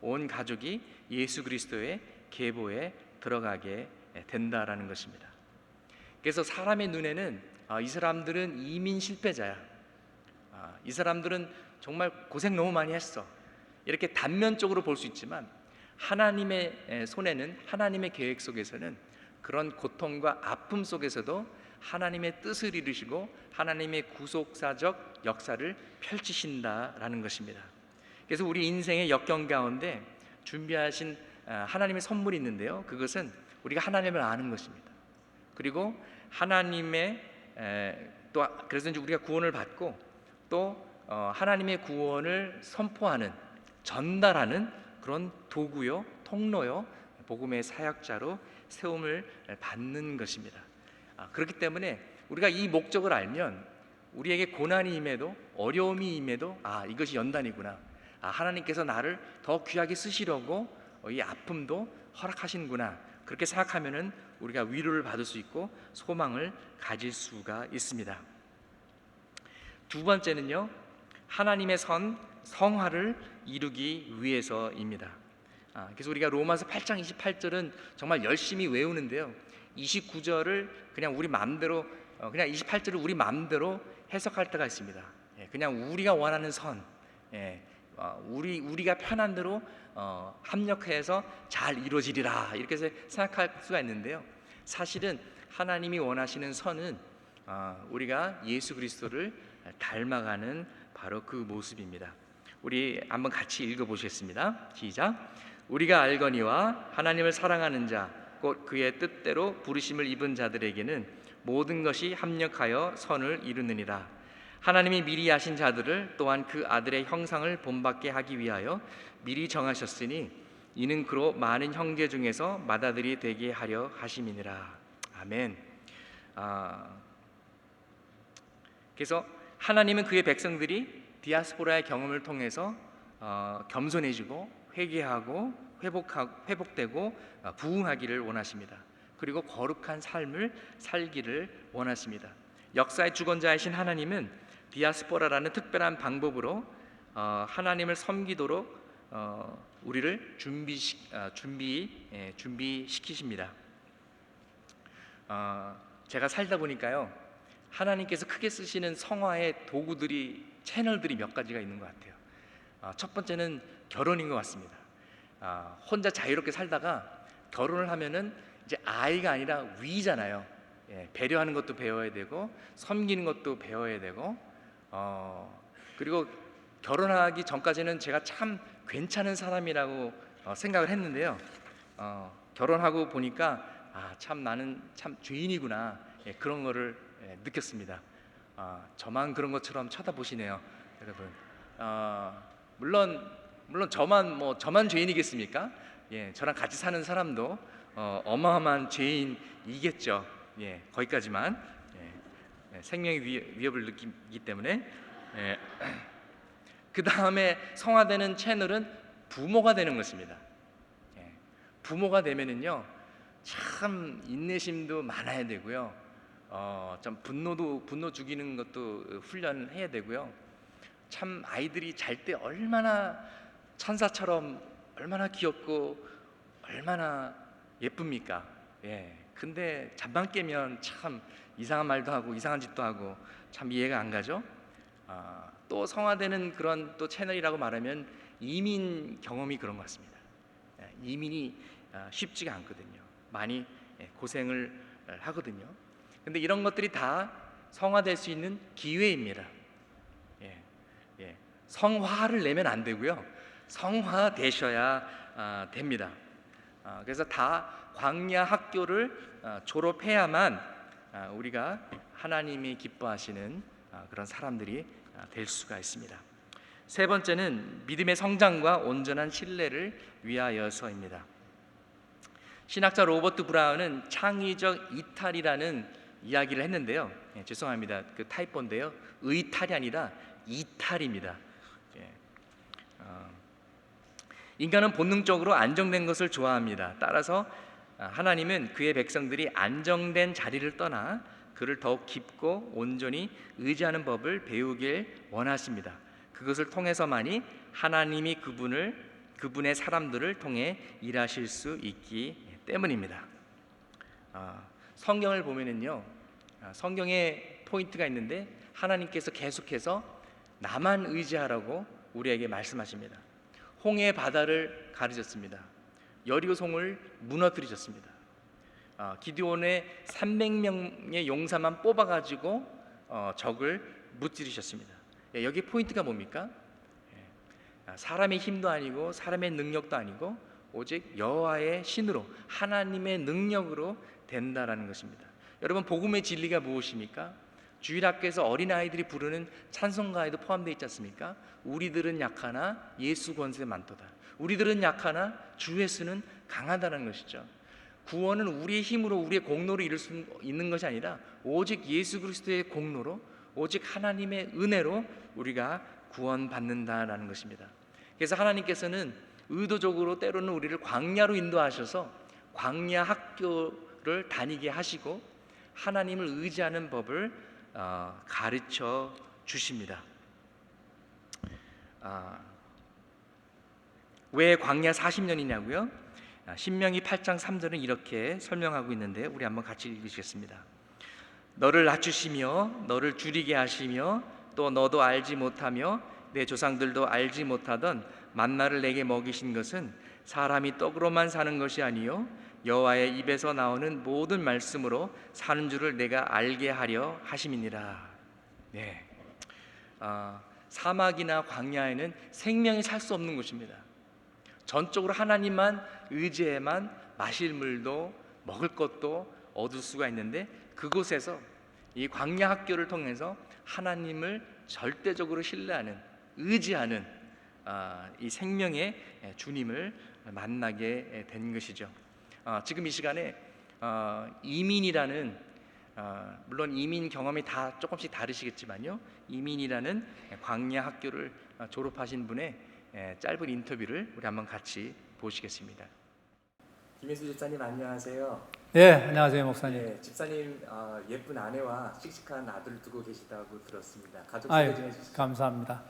Speaker 1: 온 가족이 예수 그리스도의 계보에 들어가게 된다라는 것입니다. 그래서 사람의 눈에는 이 사람들은 이민 실패자야, 이 사람들은 정말 고생 너무 많이 했어, 이렇게 단면적으로 볼 수 있지만 하나님의 손에는, 하나님의 계획 속에서는 그런 고통과 아픔 속에서도 하나님의 뜻을 이루시고 하나님의 구속사적 역사를 펼치신다라는 것입니다. 그래서 우리 인생의 역경 가운데 준비하신 하나님의 선물이 있는데요, 그것은 우리가 하나님을 아는 것입니다. 그리고 하나님의 또 그래서 이제 우리가 구원을 받고 또 하나님의 구원을 선포하는, 전달하는 그런 도구요, 통로요, 복음의 사역자로 세움을 받는 것입니다. 그렇기 때문에 우리가 이 목적을 알면 우리에게 고난이 임해도, 어려움이 임해도 이것이 연단이구나, 하나님께서 나를 더 귀하게 쓰시려고 이 아픔도 허락하시는구나, 그렇게 생각하면은 우리가 위로를 받을 수 있고 소망을 가질 수가 있습니다. 두 번째는요, 하나님의 성화를 이루기 위해서입니다. 그래서 우리가 로마서 8장 28절은 정말 열심히 외우는데요, 29절을 그냥 우리 마음대로, 그냥 28절을 우리 마음대로 해석할 때가 있습니다. 그냥 우리가 원하는 선, 우리가 편한 대로 합력해서 잘 이루어지리라, 이렇게 생각할 수가 있는데요, 사실은 하나님이 원하시는 선은 우리가 예수 그리스도를 닮아가는 바로 그 모습입니다. 우리 한번 같이 읽어보시겠습니다. 시작. 우리가 알거니와 하나님을 사랑하는 자 곧 그의 뜻대로 부르심을 입은 자들에게는 모든 것이 합력하여 선을 이루느니라. 하나님이 미리 아신 자들을 또한 그 아들의 형상을 본받게 하기 위하여 미리 정하셨으니 이는 그로 많은 형제 중에서 맏아들이 되게 하려 하심이니라. 아멘. 그래서 하나님은 그의 백성들이 디아스포라의 경험을 통해서 겸손해지고 회개하고 회복되고 부흥하기를 원하십니다. 그리고 거룩한 삶을 살기를 원하십니다. 역사의 주권자이신 하나님은 디아스포라라는 특별한 방법으로 하나님을 섬기도록 우리를 준비시키십니다. 제가 살다 보니까요, 하나님께서 크게 쓰시는 성화의 도구들이, 채널들이 몇 가지가 있는 것 같아요. 첫 번째는 결혼인 것 같습니다. 혼자 자유롭게 살다가 결혼을 하면은 이제 아이가 아니라 위잖아요. 배려하는 것도 배워야 되고 섬기는 것도 배워야 되고 그리고 결혼하기 전까지는 제가 참 괜찮은 사람이라고 생각을 했는데요. 결혼하고 보니까 참 나는 참 죄인이구나, 그런 거를 느꼈습니다. 저만 그런 것처럼 쳐다보시네요, 여러분. 물론 저만 죄인이겠습니까? 저랑 같이 사는 사람도 어마어마한 죄인이겠죠. 거기까지만. 생명의 위협을 느끼기 때문에. 그 다음에 성화되는 채널은 부모가 되는 것입니다. 부모가 되면은요, 참 인내심도 많아야 되고요, 좀 분노 죽이는 것도 훈련해야 되고요. 참 아이들이 잘 때 얼마나 천사처럼 얼마나 귀엽고 얼마나 예쁩니까? 근데 잠만 깨면 참 이상한 말도 하고 이상한 짓도 하고 참 이해가 안 가죠. 또 성화되는 그런 또 채널이라고 말하면 이민 경험이 그런 것 같습니다. 이민이 쉽지가 않거든요. 많이 고생을 하거든요. 근데 이런 것들이 다 성화될 수 있는 기회입니다. 성화를 내면 안 되고요, 성화되셔야 됩니다. 그래서 다 광야 학교를 졸업해야만 우리가 하나님이 기뻐하시는 그런 사람들이 될 수가 있습니다. 세 번째는 믿음의 성장과 온전한 신뢰를 위하여서입니다. 신학자 로버트 브라운은 창의적 이탈이라는 이야기를 했는데요. 죄송합니다. 그 타이포인데요. 의탈이 아니라 이탈입니다. 인간은 본능적으로 안정된 것을 좋아합니다. 따라서 하나님은 그의 백성들이 안정된 자리를 떠나 그를 더욱 깊고 온전히 의지하는 법을 배우길 원하십니다. 그것을 통해서만이 하나님이 그분의 사람들을 통해 일하실 수 있기 때문입니다. 성경을 보면은요, 성경에 포인트가 있는데 하나님께서 계속해서 나만 의지하라고 우리에게 말씀하십니다. 홍해 바다를 가르셨습니다. 여리고 성을 무너뜨리셨습니다. 기드온의 300명의 용사만 뽑아가지고 적을 무찌르셨습니다. 여기 포인트가 뭡니까? 사람의 힘도 아니고 사람의 능력도 아니고 오직 여호와의 신으로, 하나님의 능력으로 된다라는 것입니다. 여러분, 복음의 진리가 무엇입니까? 주일학교에서 어린아이들이 부르는 찬송가에도 포함되어 있지 않습니까? 우리들은 약하나 예수 권세 많도다. 우리들은 약하나 주 예수는 강하다는 것이죠. 구원은 우리의 힘으로, 우리의 공로로 이룰 수 있는 것이 아니라 오직 예수 그리스도의 공로로, 오직 하나님의 은혜로 우리가 구원받는다라는 것입니다. 그래서 하나님께서는 의도적으로 때로는 우리를 광야로 인도하셔서 광야 학교를 다니게 하시고 하나님을 의지하는 법을 가르쳐 주십니다. 왜 광야 40년이냐고요? 신명기 8장 3절은 이렇게 설명하고 있는데 우리 한번 같이 읽으시겠습니다. 너를 낮추시며 너를 줄이게 하시며 또 너도 알지 못하며 내 조상들도 알지 못하던 만나를 내게 먹이신 것은 사람이 떡으로만 사는 것이 아니요 여호와의 입에서 나오는 모든 말씀으로 사는 줄을 내가 알게 하려 하심이니라. 사막이나 광야에는 생명이 살 수 없는 곳입니다. 전적으로 하나님만 의지해만 마실 물도 먹을 것도 얻을 수가 있는데, 그곳에서 이 광야 학교를 통해서 하나님을 절대적으로 신뢰하는, 의지하는 이 생명의 주님을 만나게 된 것이죠. 지금 이 시간에 이민이라는 물론 이민 경험이 다 조금씩 다르시겠지만요. 이민이라는 광야 학교를 졸업하신 분의 짧은 인터뷰를 우리 한번 같이 보시겠습니다.
Speaker 2: 김혜수 집사님 안녕하세요.
Speaker 3: 네, 안녕하세요 목사님.
Speaker 2: 네, 집사님 예쁜 아내와 씩씩한 아들을 두고 계시다고 들었습니다. 가족
Speaker 3: 아유,
Speaker 2: 소개 좀 해주시죠.
Speaker 3: 감사합니다.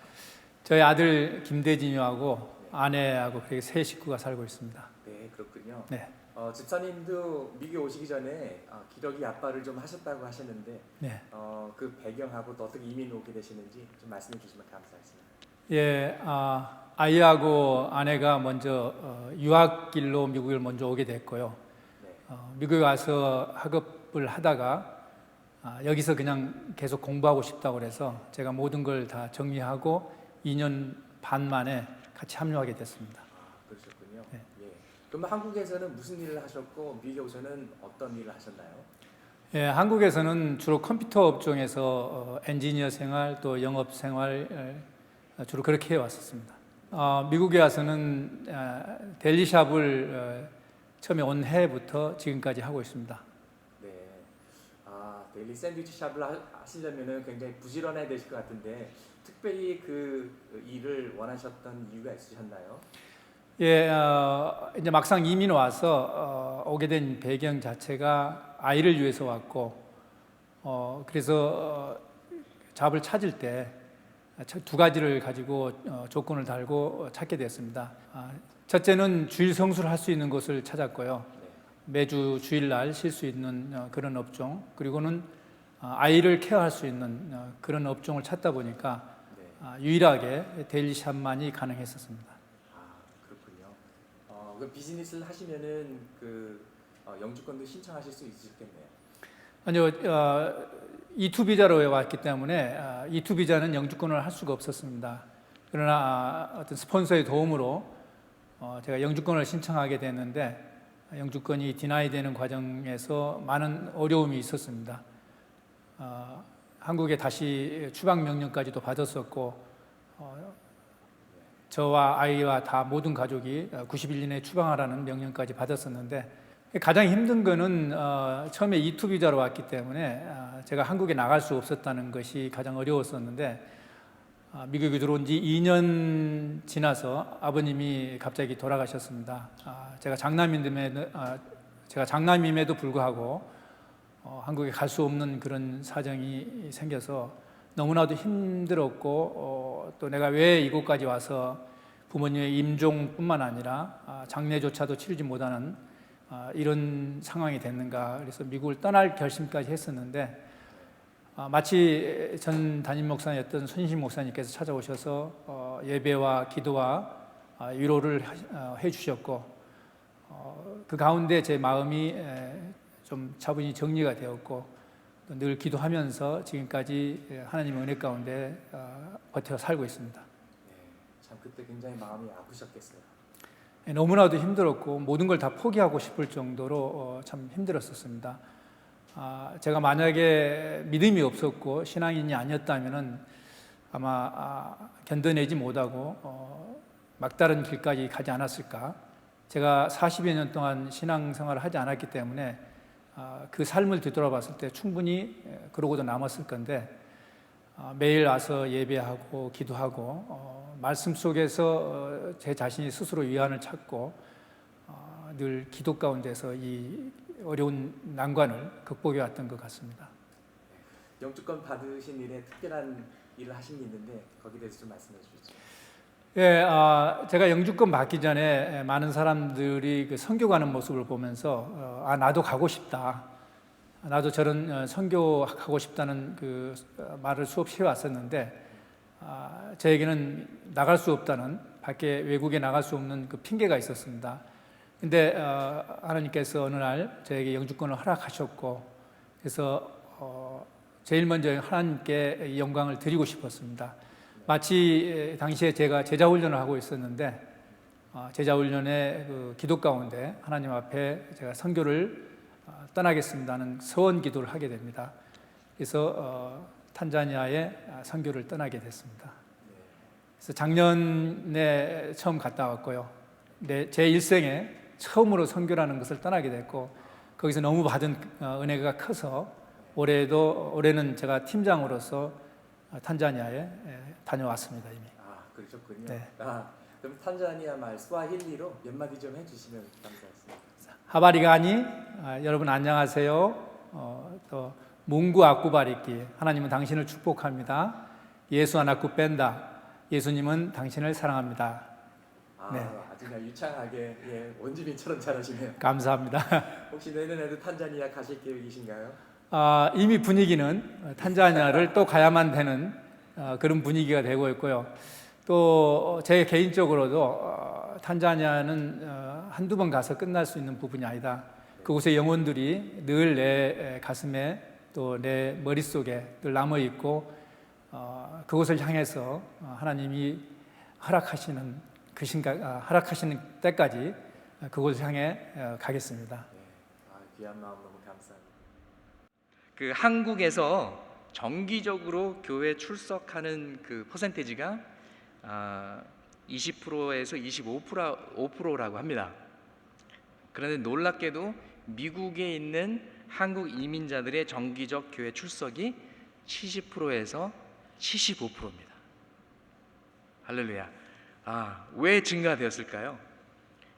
Speaker 3: 저희 아들 김대진이하고 아내하고 그렇게 세 식구가 살고 있습니다.
Speaker 2: 네, 그렇군요.
Speaker 3: 네,
Speaker 2: 집사님도 미국에 오시기 전에 기러기 아빠를 좀 하셨다고 하셨는데
Speaker 3: 네,
Speaker 2: 그 배경하고 또 어떻게 이민 오게 되시는지 좀 말씀해 주시면 감사하겠습니다.
Speaker 3: 예, 아이하고 아내가 먼저 유학길로 미국을 먼저 오게 됐고요.
Speaker 2: 네,
Speaker 3: 미국에 와서 학업을 하다가 여기서 그냥 계속 공부하고 싶다고 그래서 제가 모든 걸 다 정리하고 2년 반 만에 같이 합류하게 됐습니다.
Speaker 2: 그러셨군요.
Speaker 3: 네.
Speaker 2: 예. 그럼 한국에서는 무슨 일을 하셨고 미국에 오서는 어떤 일을 하셨나요?
Speaker 3: 예, 한국에서는 주로 컴퓨터 업종에서 엔지니어 생활 또 영업 생활 주로 그렇게 해왔었습니다. 미국에 와서는 델리샵을 처음에 온 해부터 지금까지 하고 있습니다.
Speaker 2: 네. 데일리 샌드위치 샵을 하시려면 굉장히 부지런해야 되실 것 같은데 특별히 그 일을 원하셨던 이유가 있으셨나요?
Speaker 3: 예, 이제 막상 이민 와서 오게 된 배경 자체가 아이를 위해서 왔고, 그래서 잡을 찾을 때 두 가지를 가지고 조건을 달고 찾게 됐습니다. 첫째는 주일 성수를 할 수 있는 곳을 찾았고요. 매주 주일날 쉴 수 있는 그런 업종, 그리고는 아이를 케어할 수 있는 그런 업종을 찾다 보니까 유일하게 데일리샵만이 가능했었습니다.
Speaker 2: 그렇군요. 그 비즈니스를 하시면은 그 영주권도 신청하실 수 있으셨겠네요.
Speaker 3: 아니요, E2 비자로 왔기 때문에 E2 비자는 영주권을 할 수가 없었습니다. 그러나 어떤 스폰서의 도움으로 제가 영주권을 신청하게 됐는데 영주권이 디나이 되는 과정에서 많은 어려움이 있었습니다. 한국에 다시 추방 명령까지도 받았었고 저와 아이와 다 모든 가족이 90일 이내에 추방하라는 명령까지 받았었는데 가장 힘든 거는 처음에 E2 비자로 왔기 때문에 제가 한국에 나갈 수 없었다는 것이 가장 어려웠었는데 미국에 들어온 지 2년 지나서 아버님이 갑자기 돌아가셨습니다. 제가 장남임에도 불구하고 한국에 갈 수 없는 그런 사정이 생겨서 너무나도 힘들었고 또 내가 왜 이곳까지 와서 부모님의 임종뿐만 아니라 장례조차도 치르지 못하는 이런 상황이 됐는가. 그래서 미국을 떠날 결심까지 했었는데 마치 전 담임 목사였던 손신 목사님께서 찾아오셔서 예배와 기도와 위로를 해주셨고 그 가운데 제 마음이 좀 차분히 정리가 되었고 늘 기도하면서 지금까지 하나님의 은혜 가운데 버텨 살고 있습니다.
Speaker 2: 네, 참 그때 굉장히 마음이 아프셨겠어요.
Speaker 3: 너무나도 힘들었고 모든 걸 다 포기하고 싶을 정도로 참 힘들었었습니다. 제가 만약에 믿음이 없었고 신앙인이 아니었다면은 아마 견뎌내지 못하고 막다른 길까지 가지 않았을까. 제가 40여 년 동안 신앙생활을 하지 않았기 때문에 그 삶을 뒤돌아봤을 때 충분히 그러고도 남았을 건데 매일 와서 예배하고 기도하고 말씀 속에서 제 자신이 스스로 위안을 찾고 늘 기도 가운데서 이 어려운 난관을 극복해 왔던 것 같습니다.
Speaker 2: 영주권 받으신 일에 특별한 일을 하신 게 있는데 거기에 대해서 좀 말씀해 주시죠.
Speaker 3: 예, 제가 영주권 받기 전에 많은 사람들이 그 선교 가는 모습을 보면서 나도 가고 싶다. 나도 저런 선교하고 싶다는 그 말을 수없이 해왔었는데 저에게는 나갈 수 없다는 밖에 외국에 나갈 수 없는 그 핑계가 있었습니다. 근데 하나님께서 어느 날 저에게 영주권을 허락하셨고 그래서 제일 먼저 하나님께 이 영광을 드리고 싶었습니다. 마치 당시에 제가 제자훈련을 하고 있었는데 제자훈련의 그 기도 가운데 하나님 앞에 제가 선교를 떠나겠습니다는 서원 기도를 하게 됩니다. 그래서 탄자니아에 선교를 떠나게 됐습니다. 그래서 작년에 처음 갔다 왔고요. 제 일생에 처음으로 선교라는 것을 떠나게 됐고 거기서 너무 받은 은혜가 커서 올해는 제가 팀장으로서 탄자니아에 다녀왔습니다 이미.
Speaker 2: 아, 그러셨군요.
Speaker 3: 네.
Speaker 2: 그럼 탄자니아 말 스와힐리로 몇 마디 좀 해주시면 감사하겠습니다.
Speaker 3: 하바리가니, 여러분 안녕하세요. 또 뭉구 아쿠바리키, 하나님은 당신을 축복합니다. 예수 아나쿠 뺀다, 예수님은 당신을 사랑합니다. 네.
Speaker 2: 아주 그냥 유창하게 원주민처럼 잘하시네요.
Speaker 3: 감사합니다.
Speaker 2: 혹시 내년에도 탄자니아 가실 계획이신가요?
Speaker 3: 이미 분위기는 탄자니아를 또 가야만 되는 그런 분위기가 되고 있고요. 또 제 개인적으로도 탄자니아는 한두 번 가서 끝날 수 있는 부분이 아니다. 그곳의 영혼들이 늘 내 가슴에 또 내 머릿속에 늘 남아 있고 그곳을 향해서 하나님이 허락하시는 때까지 그곳을 향해 가겠습니다.
Speaker 2: 네. 귀한 마음 너무 감사합니다.
Speaker 1: 그 한국에서 정기적으로 교회 출석하는 그 퍼센테이지가 20%에서 25%라고 합니다. 그런데 놀랍게도 미국에 있는 한국 이민자들의 정기적 교회 출석이 70%에서 75%입니다. 할렐루야. 왜 증가되었을까요?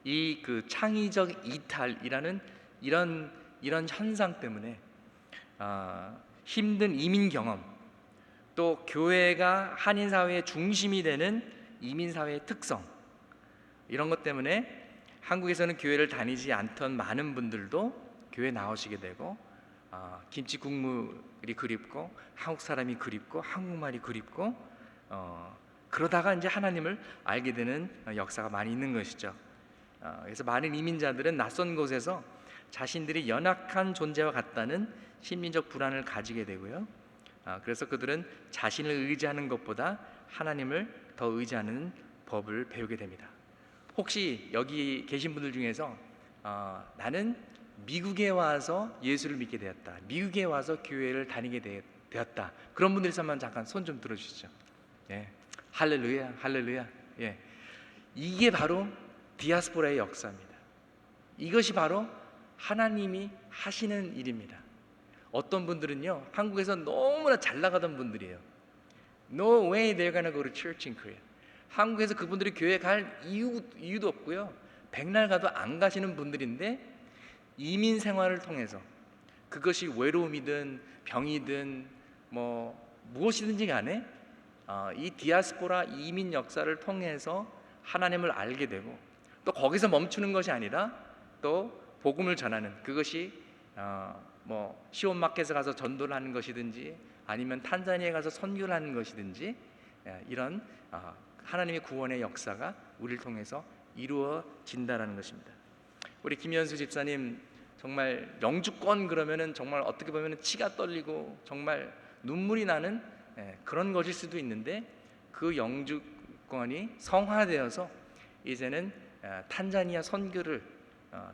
Speaker 1: 이 그 창의적 이탈이라는 이런 현상 때문에 힘든 이민 경험, 또 교회가 한인 사회의 중심이 되는 이민 사회의 특성, 이런 것 때문에 한국에서는 교회를 다니지 않던 많은 분들도 교회 나오시게 되고 김치 국물이 그립고 한국 사람이 그립고 한국말이 그립고 그러다가 이제 하나님을 알게 되는 역사가 많이 있는 것이죠. 그래서 많은 이민자들은 낯선 곳에서 자신들이 연약한 존재와 같다는 심리적 불안을 가지게 되고요. 그래서 그들은 자신을 의지하는 것보다 하나님을 더 의지하는 법을 배우게 됩니다. 혹시 여기 계신 분들 중에서 나는 미국에 와서 예수를 믿게 되었다, 미국에 와서 교회를 다니게 되었다, 그런 분들 있으면 잠깐 손 좀 들어주시죠. 예. 할렐루야, 할렐루야. 예. 이게 바로 디아스포라의 역사입니다. 이것이 바로 하나님이 하시는 일입니다. 어떤 분들은요, 한국에서 너무나 잘 나가던 분들이에요. No way they're gonna go to church in Korea. 한국에서 그분들이 교회 갈 이유도 없고요. 백날 가도 안 가시는 분들인데 이민 생활을 통해서, 그것이 외로움이든 병이든 무엇이든지 간에 이 디아스포라 이민 역사를 통해서 하나님을 알게 되고, 또 거기서 멈추는 것이 아니라 또 복음을 전하는, 그것이 시온마켓에 가서 전도를 하는 것이든지 아니면 탄자니아에 가서 선교를 하는 것이든지, 이런 하나님의 구원의 역사가 우리를 통해서 이루어진다라는 것입니다. 우리 김현수 집사님 정말 영주권 그러면은 정말 어떻게 보면 치가 떨리고 정말 눈물이 나는 그런 것일 수도 있는데, 그 영주권이 성화되어서 이제는 탄자니아 선교를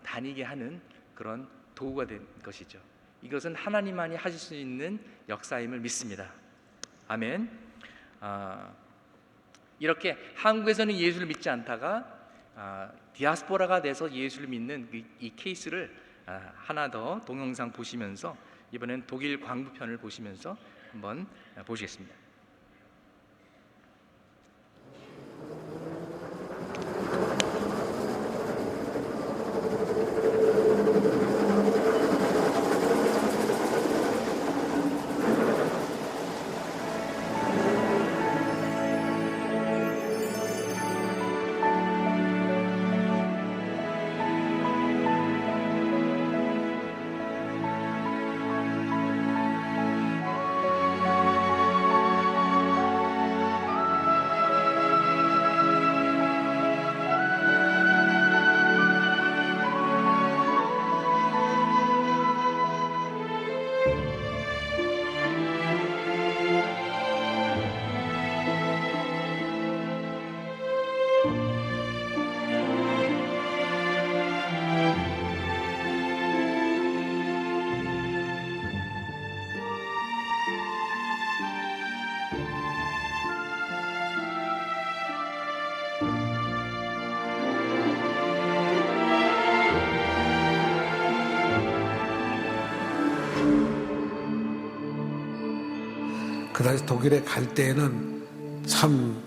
Speaker 1: 다니게 하는 그런 도구가 된 것이죠. 이것은 하나님만이 하실 수 있는 역사임을 믿습니다. 아멘. 이렇게 한국에서는 예수를 믿지 않다가 디아스포라가 돼서 예수를 믿는 이 케이스를 하나 더 동영상 보시면서, 이번엔 독일 광부편을 보시면서 한번 보시겠습니다.
Speaker 4: 그 당시 독일에 갈 때에는 참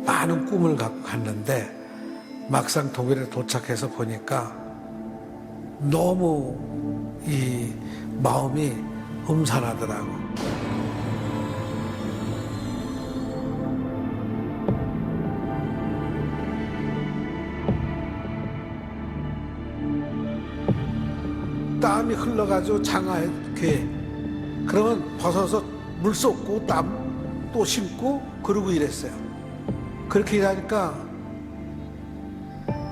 Speaker 4: 많은 꿈을 갖고 갔는데 막상 독일에 도착해서 보니까 너무 이 마음이 음산하더라고. 땀이 흘러가지고 장화에 괴. 그러면 벗어서 물 쏟고 땀 또 심고 그러고 이랬어요. 그렇게 일하니까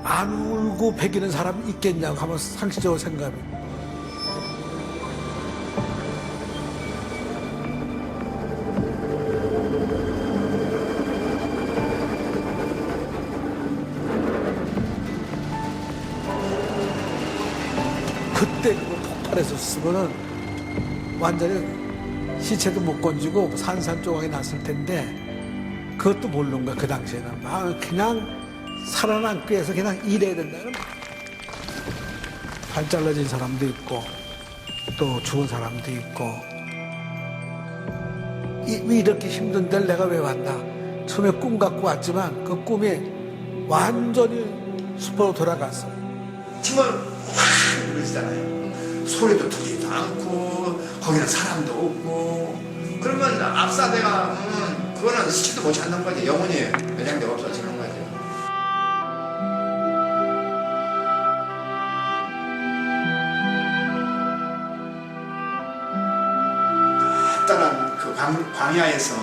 Speaker 4: 안 울고 배기는 사람이 있겠냐고 한번 상식적으로 생각해. 그때 그거 폭발했었으면은 완전히 시체도 못 건지고 산산조각이 났을 텐데 그것도 모르는 거야. 그 당시에는 그냥 살아남기 위해서 그냥 일해야 된다는 거야. 발 잘라진 사람도 있고 또 죽은 사람도 있고 이렇게 힘든 데를 내가 왜 왔나. 처음에 꿈 갖고 왔지만 그 꿈이 완전히 숲으로 돌아갔어.
Speaker 5: 정말 확 누르지잖아요. 소리도 들리지도 않고 거기는 사람도 없고 그러면 압사대가 그거는 시키도 못 찾는 거지. 영혼이 매장되어 없어지는 거죠. 간단한 그 광야에서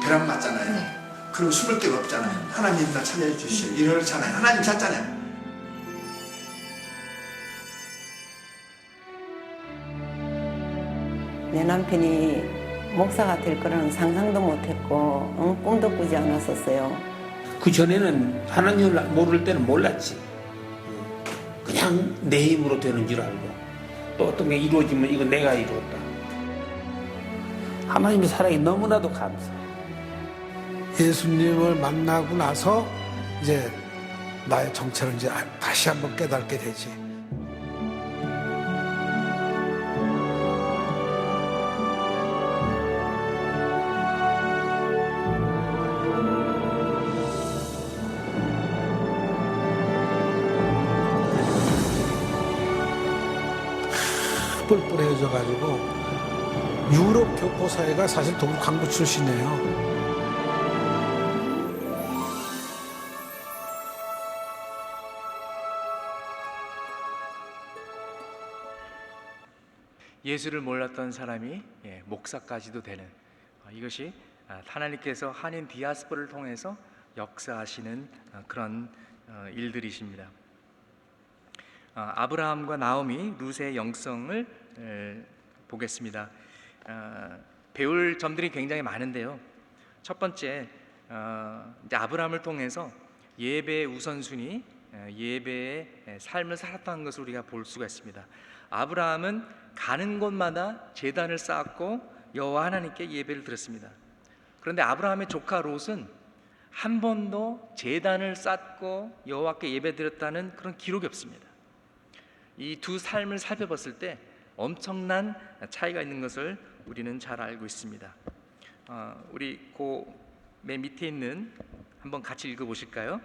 Speaker 5: 벼락 맞잖아요. 그리고 숨을 데가 없잖아요. 하나님 나 찾아주시오 이러잖아요. 하나님 찾잖아요.
Speaker 6: 내 남편이 목사가 될 거라는 상상도 못했고 꿈도 꾸지 않았었어요.
Speaker 7: 그 전에는 하나님을 모를 때는 몰랐지. 그냥 내 힘으로 되는 줄 알고 또 어떤 게 이루어지면 이거 내가 이루었다. 하나님의 사랑이 너무나도 감사.
Speaker 4: 예수님을 만나고 나서 이제 나의 정체를 이제 다시 한번 깨닫게 되지. 뿔뿔해져가지고 유럽 교포사회가 사실 동북 광부 출신이에요.
Speaker 1: 예수를 몰랐던 사람이 목사까지도 되는 이것이 하나님께서 한인 디아스포라를 통해서 역사하시는 그런 일들이십니다. 아브라함과 나오미, 룻의 영성을 보겠습니다. 배울 점들이 굉장히 많은데요. 첫 번째, 이제 아브라함을 통해서 예배의 우선순위, 예배의 삶을 살았다는 것을 우리가 볼 수가 있습니다. 아브라함은 가는 곳마다 제단을 쌓았고 여호와 하나님께 예배를 드렸습니다. 그런데 아브라함의 조카 롯은 한 번도 제단을 쌓고 여호와께 예배드렸다는 그런 기록이 없습니다. 이 두 삶을 살펴봤을 때 엄청난 차이가 있는 것을 우리는 잘 알고 있습니다. 우리 맨 밑에 있는 한번 같이 읽어보실까요?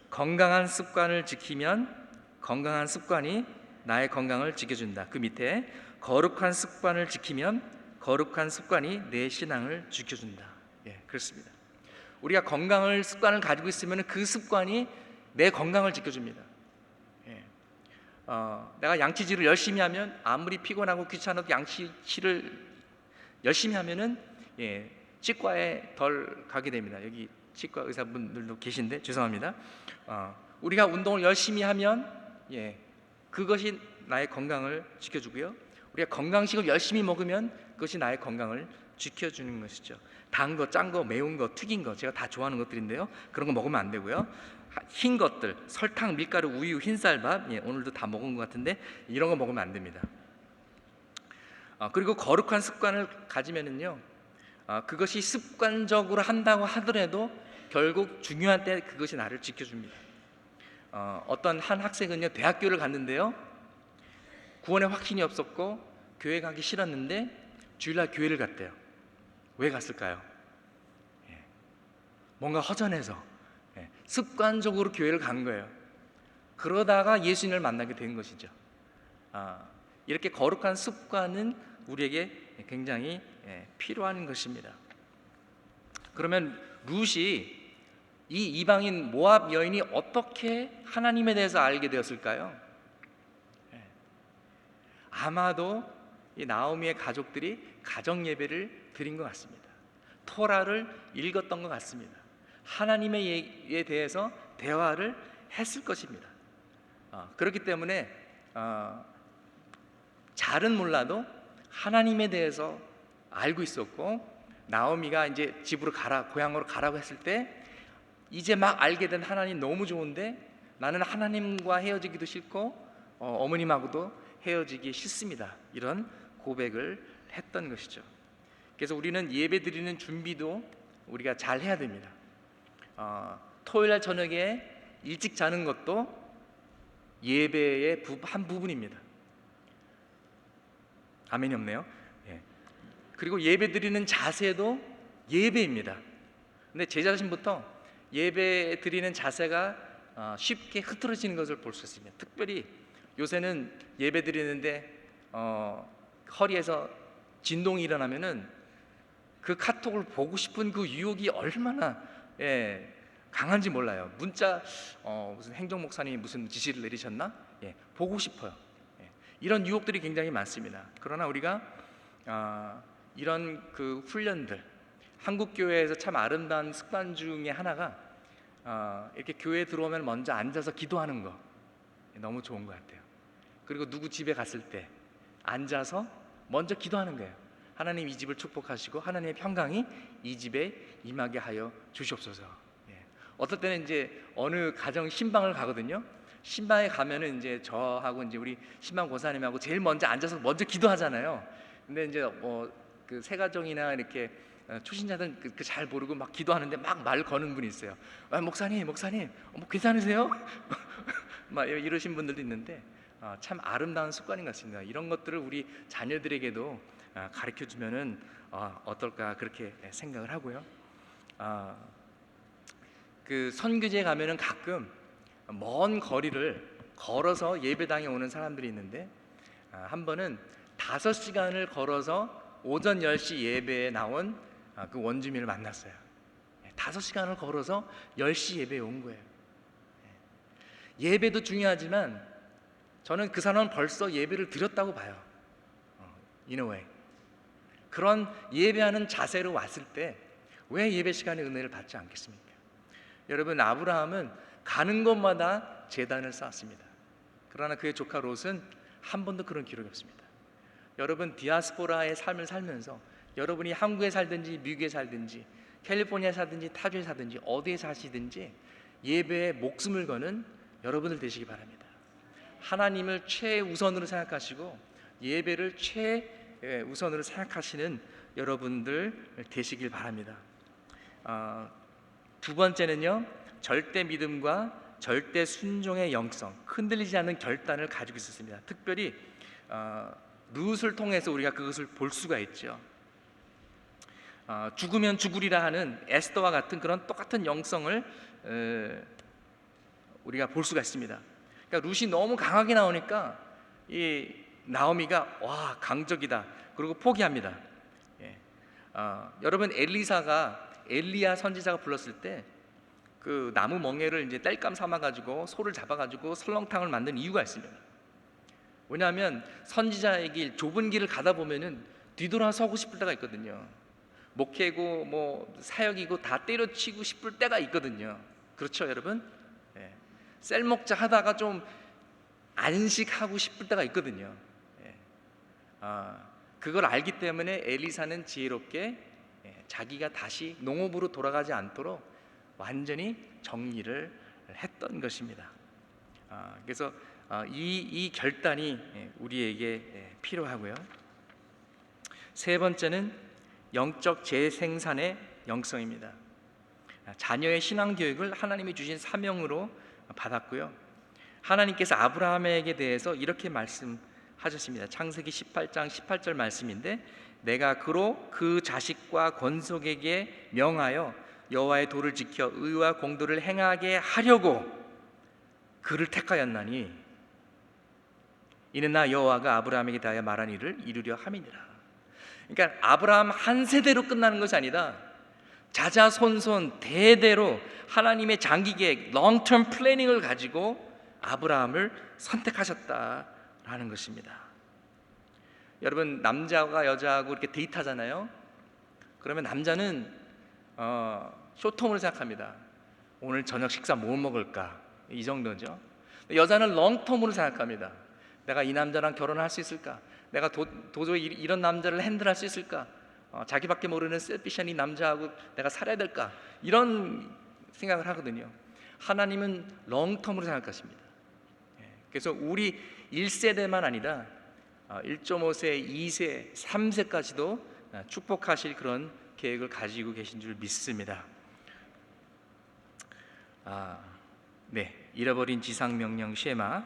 Speaker 1: 건강한 습관을 지키면 건강한 습관이 나의 건강을 지켜준다. 그 밑에 거룩한 습관을 지키면 거룩한 습관이 내 신앙을 지켜준다. 그렇습니다. 우리가 건강을 습관을 가지고 있으면 그 습관이 내 건강을 지켜줍니다. 내가 양치질을 열심히 하면 아무리 피곤하고 귀찮아도 양치질을 열심히 하면은 치과에 덜 가게 됩니다. 여기 치과 의사분들도 계신데 죄송합니다. 우리가 운동을 열심히 하면 그것이 나의 건강을 지켜주고요. 우리가 건강식을 열심히 먹으면 그것이 나의 건강을 지켜주는 것이죠. 단 거, 짠 거, 매운 거, 튀긴 거 제가 다 좋아하는 것들인데요. 그런 거 먹으면 안 되고요. 흰 것들, 설탕, 밀가루, 우유, 흰쌀밥 오늘도 다 먹은 것 같은데 이런 거 먹으면 안 됩니다. 그리고 거룩한 습관을 가지면은요, 그것이 습관적으로 한다고 하더라도 결국 중요한 때 그것이 나를 지켜줍니다. 어떤 한 학생은요 대학교를 갔는데요, 구원에 확신이 없었고 교회 가기 싫었는데 주일날 교회를 갔대요. 왜 갔을까요? 뭔가 허전해서 습관적으로 교회를 간 거예요. 그러다가 예수님을 만나게 된 것이죠. 이렇게 거룩한 습관은 우리에게 굉장히 필요한 것입니다. 그러면 룻이 이 이방인 모압 여인이 어떻게 하나님에 대해서 알게 되었을까요? 아마도 이 나오미의 가족들이 가정 예배를 드린 것 같습니다. 토라를 읽었던 것 같습니다. 하나님에 대해서 대화를 했을 것입니다. 그렇기 때문에 잘은 몰라도 하나님에 대해서 알고 있었고, 나오미가 이제 집으로 가라, 고향으로 가라고 했을 때 이제 막 알게 된 하나님 너무 좋은데 나는 하나님과 헤어지기도 싫고 어머님하고도 헤어지기 싫습니다. 이런 고백을 했던 것이죠. 그래서 우리는 예배 드리는 준비도 우리가 잘 해야 됩니다. 토요일날 저녁에 일찍 자는 것도 예배의 한 부분입니다. 아멘이 없네요. 그리고 예배 드리는 자세도 예배입니다. 근데 제 자신부터 예배 드리는 자세가 쉽게 흐트러지는 것을 볼 수 있습니다. 특별히 요새는 예배 드리는데 허리에서 진동이 일어나면은 그 카톡을 보고 싶은 그 유혹이 얼마나 강한지 몰라요. 문자 무슨 행정 목사님이 무슨 지시를 내리셨나? 보고 싶어요. 이런 유혹들이 굉장히 많습니다. 그러나 우리가 이런 그 훈련들, 한국 교회에서 참 아름다운 습관 중에 하나가 이렇게 교회에 들어오면 먼저 앉아서 기도하는 거 너무 좋은 것 같아요. 그리고 누구 집에 갔을 때 앉아서 먼저 기도하는 거예요. 하나님 이 집을 축복하시고 하나님의 평강이 이 집에 임하게 하여 주시옵소서. 어떨 때는 이제 어느 가정 신방을 가거든요. 신방에 가면은 이제 저하고 이제 우리 신방 권사님하고 제일 먼저 앉아서 먼저 기도하잖아요. 근데 이제 그 새 가정이나 이렇게 초신자들 잘 모르고 막 기도하는데 막 말 거는 분이 있어요. 목사님, 괜찮으세요? 막 이러신 분들도 있는데 참 아름다운 습관인 것 같습니다. 이런 것들을 우리 자녀들에게도 가르쳐 주면은 어떨까 그렇게 생각을 하고요. 그 선교지에 가면은 가끔 먼 거리를 걸어서 예배당에 오는 사람들이 있는데 한 번은 5시간을 걸어서 오전 10시 예배에 나온 그 원주민을 만났어요. 5시간을 걸어서 10시 예배에 온 거예요. 예배도 중요하지만 저는 그 사람은 벌써 예배를 드렸다고 봐요. In a way. 그런 예배하는 자세로 왔을 때 왜 예배 시간에 은혜를 받지 않겠습니까? 여러분, 아브라함은 가는 곳마다 제단을 쌓았습니다. 그러나 그의 조카 롯은 한 번도 그런 기록이 없습니다. 여러분, 디아스포라의 삶을 살면서 여러분이 한국에 살든지 미국에 살든지 캘리포니아에 살든지 타주에 살든지 어디에 사시든지 예배에 목숨을 거는 여러분들 되시기 바랍니다. 하나님을 최우선으로 생각하시고 예배를 최우선으로 생각하시는 여러분들 되시길 바랍니다. 두 번째는요, 절대 믿음과 절대 순종의 영성, 흔들리지 않는 결단을 가지고 있었습니다. 특별히 룻을 통해서 우리가 그것을 볼 수가 있죠. 죽으면 죽으리라 하는 에스더와 같은 그런 똑같은 영성을 우리가 볼 수가 있습니다. 그러니까 룻이 너무 강하게 나오니까 이 나오미가 와, 강적이다, 그리고 포기합니다. 여러분, 엘리야 선지자가 불렀을 때 그 나무 멍에를 이제 땔감 삼아 가지고 소를 잡아 가지고 설렁탕을 만든 이유가 있습니다. 왜냐하면 선지자의 길, 좁은 길을 가다 보면은 뒤돌아서고 싶을 때가 있거든요. 목회고 뭐 사역이고 다 때려치고 싶을 때가 있거든요. 그렇죠, 여러분? 쌀먹자 하다가 좀 안식하고 싶을 때가 있거든요. 그걸 알기 때문에 엘리사는 지혜롭게 자기가 다시 농업으로 돌아가지 않도록 완전히 정리를 했던 것입니다. 그래서 이 결단이 우리에게 필요하고요. 세 번째는 영적 재생산의 영성입니다. 자녀의 신앙 교육을 하나님이 주신 사명으로 받았고요. 하나님께서 아브라함에게 대해서 이렇게 말씀하셨습니다. 창세기 18장 18절 말씀인데, 내가 그로 그 자식과 권속에게 명하여 여호와의 도를 지켜 의와 공도를 행하게 하려고 그를 택하였나니 이는 나 여호와가 아브라함에게 대하여 말한 일을 이루려 함이니라. 그러니까 아브라함 한 세대로 끝나는 것이 아니다. 자자손손 대대로 하나님의 장기 계획, 롱텀 플래닝을 가지고 아브라함을 선택하셨다라는 것입니다. 여러분, 남자가 여자하고 이렇게 데이트하잖아요. 그러면 남자는 쇼텀으로 생각합니다. 오늘 저녁 식사 뭐 먹을까? 이 정도죠. 여자는 롱텀으로 생각합니다. 내가 이 남자랑 결혼할 수 있을까? 내가 도저히 이런 남자를 핸들할 수 있을까? 자기밖에 모르는 셀피시한 이 남자하고 내가 살아야 될까? 이런 생각을 하거든요. 하나님은 롱텀으로 생각하십니다. 그래서 우리 1세대만 아니라 1.5세, 2세, 3세까지도 축복하실 그런 계획을 가지고 계신 줄 믿습니다. 네, 잃어버린 지상명령 쉐마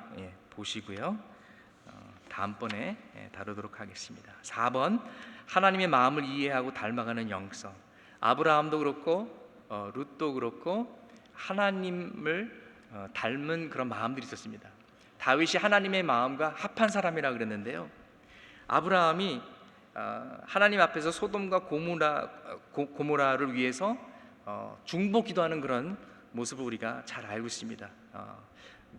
Speaker 1: 보시고요. 다음번에 다루도록 하겠습니다. 4번, 하나님의 마음을 이해하고 닮아가는 영성. 아브라함도 그렇고 룻도 그렇고 하나님을 닮은 그런 마음들이 있었습니다. 다윗이 하나님의 마음과 합한 사람이라 그랬는데요. 아브라함이 하나님 앞에서 소돔과 고모라를 위해서 중보 기도하는 그런 모습을 우리가 잘 알고 있습니다.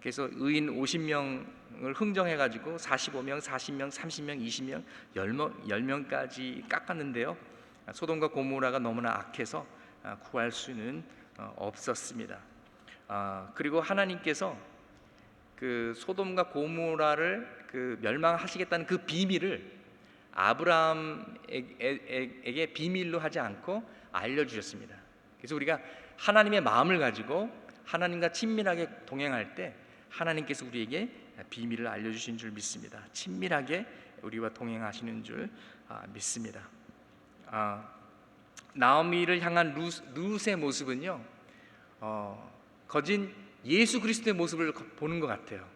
Speaker 1: 그래서 의인 50명을 흥정해가지고 45명, 40명, 30명, 20명, 10명까지 깎았는데요. 소돔과 고모라가 너무나 악해서 구할 수는 없었습니다. 그리고 하나님께서 그 소돔과 고모라를 멸망하시겠다는 그 비밀을 아브라함에게 비밀로 하지 않고 알려주셨습니다. 그래서 우리가 하나님의 마음을 가지고 하나님과 친밀하게 동행할 때 하나님께서 우리에게 비밀을 알려주신 줄 믿습니다. 친밀하게 우리와 동행하시는 줄 믿습니다. 나오미를 향한 룻의 모습은요, 거진 예수 그리스도의 모습을 보는 것 같아요.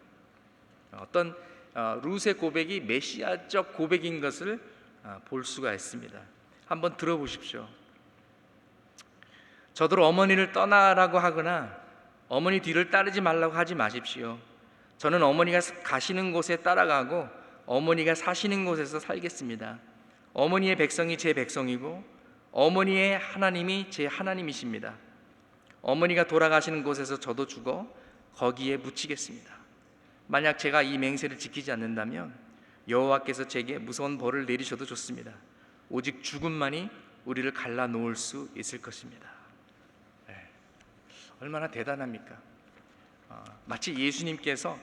Speaker 1: 어떤 룻의 고백이 메시아적 고백인 것을 볼 수가 있습니다. 한번 들어보십시오. 저더러 어머니를 떠나라고 하거나 어머니 뒤를 따르지 말라고 하지 마십시오. 저는 어머니가 가시는 곳에 따라가고 어머니가 사시는 곳에서 살겠습니다. 어머니의 백성이 제 백성이고 어머니의 하나님이 제 하나님이십니다. 어머니가 돌아가시는 곳에서 저도 죽어 거기에 묻히겠습니다. 만약 제가 이 맹세를 지키지 않는다면 여호와께서 제게 무서운 벌을 내리셔도 좋습니다. 오직 죽음만이 우리를 갈라놓을 수 있을 것입니다. 얼마나 대단합니까? 마치 예수님께서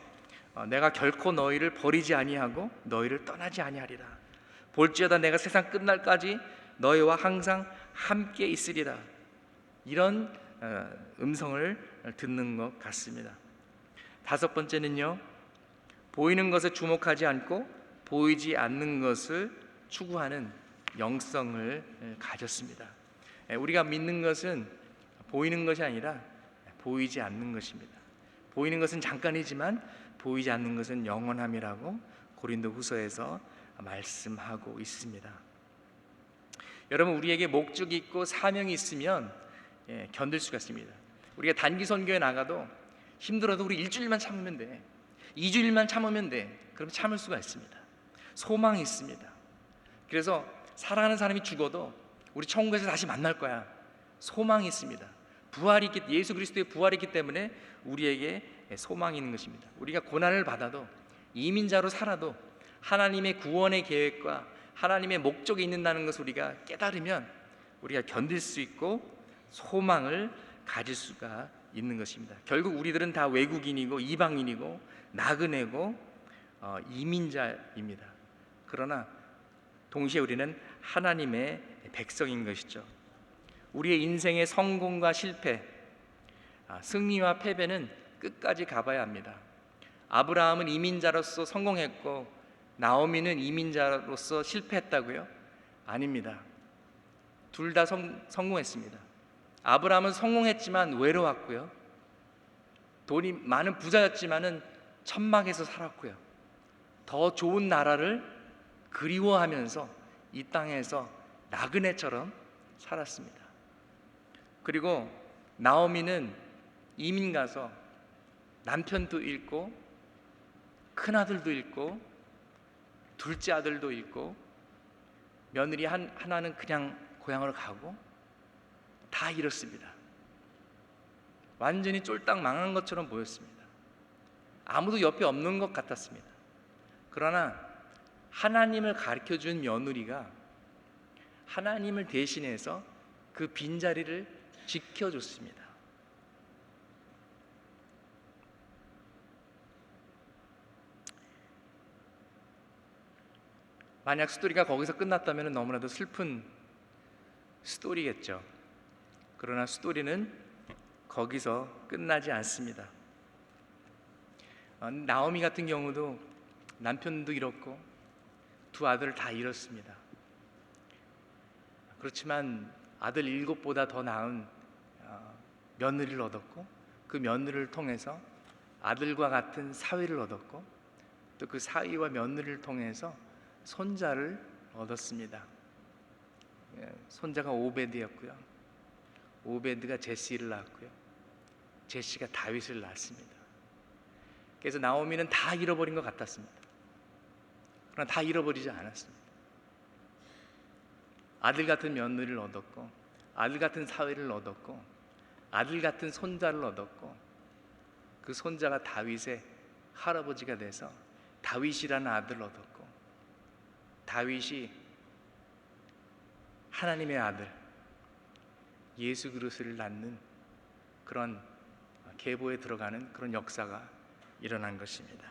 Speaker 1: 내가 결코 너희를 버리지 아니하고 너희를 떠나지 아니하리라. 볼지어다 내가 세상 끝날까지 너희와 항상 함께 있으리라. 이런 음성을 듣는 것 같습니다. 5번째는요, 보이는 것에 주목하지 않고 보이지 않는 것을 추구하는 영성을 가졌습니다. 우리가 믿는 것은 보이는 것이 아니라 보이지 않는 것입니다. 보이는 것은 잠깐이지만 보이지 않는 것은 영원함이라고 고린도후서에서 말씀하고 있습니다. 여러분, 우리에게 목적이 있고 사명이 있으면 견딜 수가 있습니다. 우리가 단기 선교에 나가도 힘들어도 우리 일주일만 참으면 돼. 2주일만 참으면 돼. 그럼 참을 수가 있습니다. 소망이 있습니다. 그래서 사랑하는 사람이 죽어도 우리 천국에서 다시 만날 거야. 소망이 있습니다. 부활이 있기, 예수 그리스도의 부활이 있기 때문에 우리에게 소망이 있는 것입니다. 우리가 고난을 받아도 이민자로 살아도 하나님의 구원의 계획과 하나님의 목적이 있는다는 것을 우리가 깨달으면 우리가 견딜 수 있고 소망을 가질 수가 있는 것입니다. 결국 우리들은 다 외국인이고 이방인이고 나그네고 이민자입니다. 그러나 동시에 우리는 하나님의 백성인 것이죠. 우리의 인생의 성공과 실패, 승리와 패배는 끝까지 가봐야 합니다. 아브라함은 이민자로서 성공했고 나오미는 이민자로서 실패했다고요? 아닙니다. 둘 다 성공했습니다. 아브라함은 성공했지만 외로웠고요. 돈이 많은 부자였지만은 천막에서 살았고요. 더 좋은 나라를 그리워하면서 이 땅에서 나그네처럼 살았습니다. 그리고 나오미는 이민 가서 남편도 잃고 큰아들도 잃고 둘째 아들도 잃고 며느리 하나는 그냥 고향으로 가고 다 잃었습니다. 완전히 쫄딱 망한 것처럼 보였습니다. 아무도 옆에 없는 것 같았습니다. 그러나 하나님을 가르쳐준 며느리가 하나님을 대신해서 그 빈자리를 지켜줬습니다. 만약 스토리가 거기서 끝났다면 너무나도 슬픈 스토리겠죠. 그러나 스토리는 거기서 끝나지 않습니다. 나오미 같은 경우도 남편도 잃었고 두 아들을 다 잃었습니다. 그렇지만 아들 7보다 더 나은 며느리를 얻었고 그 며느리를 통해서 아들과 같은 사위를 얻었고 또 그 사위와 며느리를 통해서 손자를 얻었습니다. 손자가 오베드였고요. 오베드가 제시를 낳았고요. 제시가 다윗을 낳았습니다. 그래서 나오미는 다 잃어버린 것 같았습니다. 그러나 다 잃어버리지 않았습니다. 아들 같은 며느리를 얻었고 아들 같은 사위를 얻었고 아들 같은 손자를 얻었고 그 손자가 다윗의 할아버지가 돼서 다윗이라는 아들을 얻었고 다윗이 하나님의 아들 예수 그리스도를 낳는 그런 계보에 들어가는 그런 역사가 일어난 것입니다.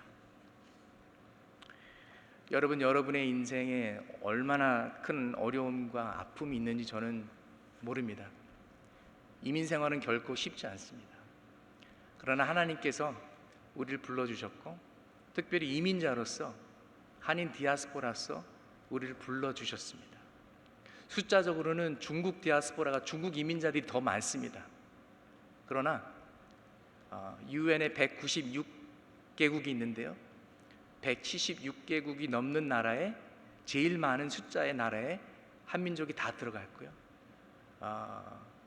Speaker 1: 여러분의 인생에 얼마나 큰 어려움과 아픔이 있는지 저는 모릅니다. 이민 생활은 결코 쉽지 않습니다. 그러나 하나님께서 우리를 불러주셨고 특별히 이민자로서 한인 디아스포라서 우리를 불러주셨습니다. 숫자적으로는 중국 디아스포라가 중국 이민자들이 더 많습니다. 그러나 유엔에 196개국이 있는데요 176개국이 넘는 나라에 제일 많은 숫자의 나라에 한민족이 다 들어가 있고요.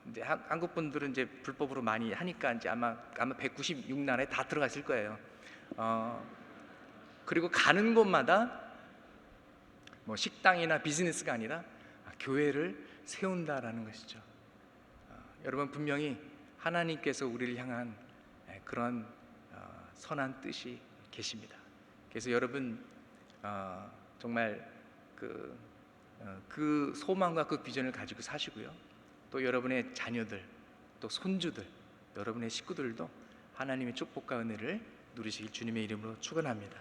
Speaker 1: 이제 한국 분들은 이제 불법으로 많이 하니까 이제 아마 196나라에 다 들어가 있을 거예요. 그리고 가는 곳마다 뭐 식당이나 비즈니스가 아니라 교회를 세운다라는 것이죠. 여러분 분명히 하나님께서 우리를 향한 그런 선한 뜻이 계십니다. 그래서 여러분 정말 그 소망과 그 비전을 가지고 사시고요. 또 여러분의 자녀들, 또 손주들, 여러분의 식구들도 하나님의 축복과 은혜를 누리시길 주님의 이름으로 축원합니다.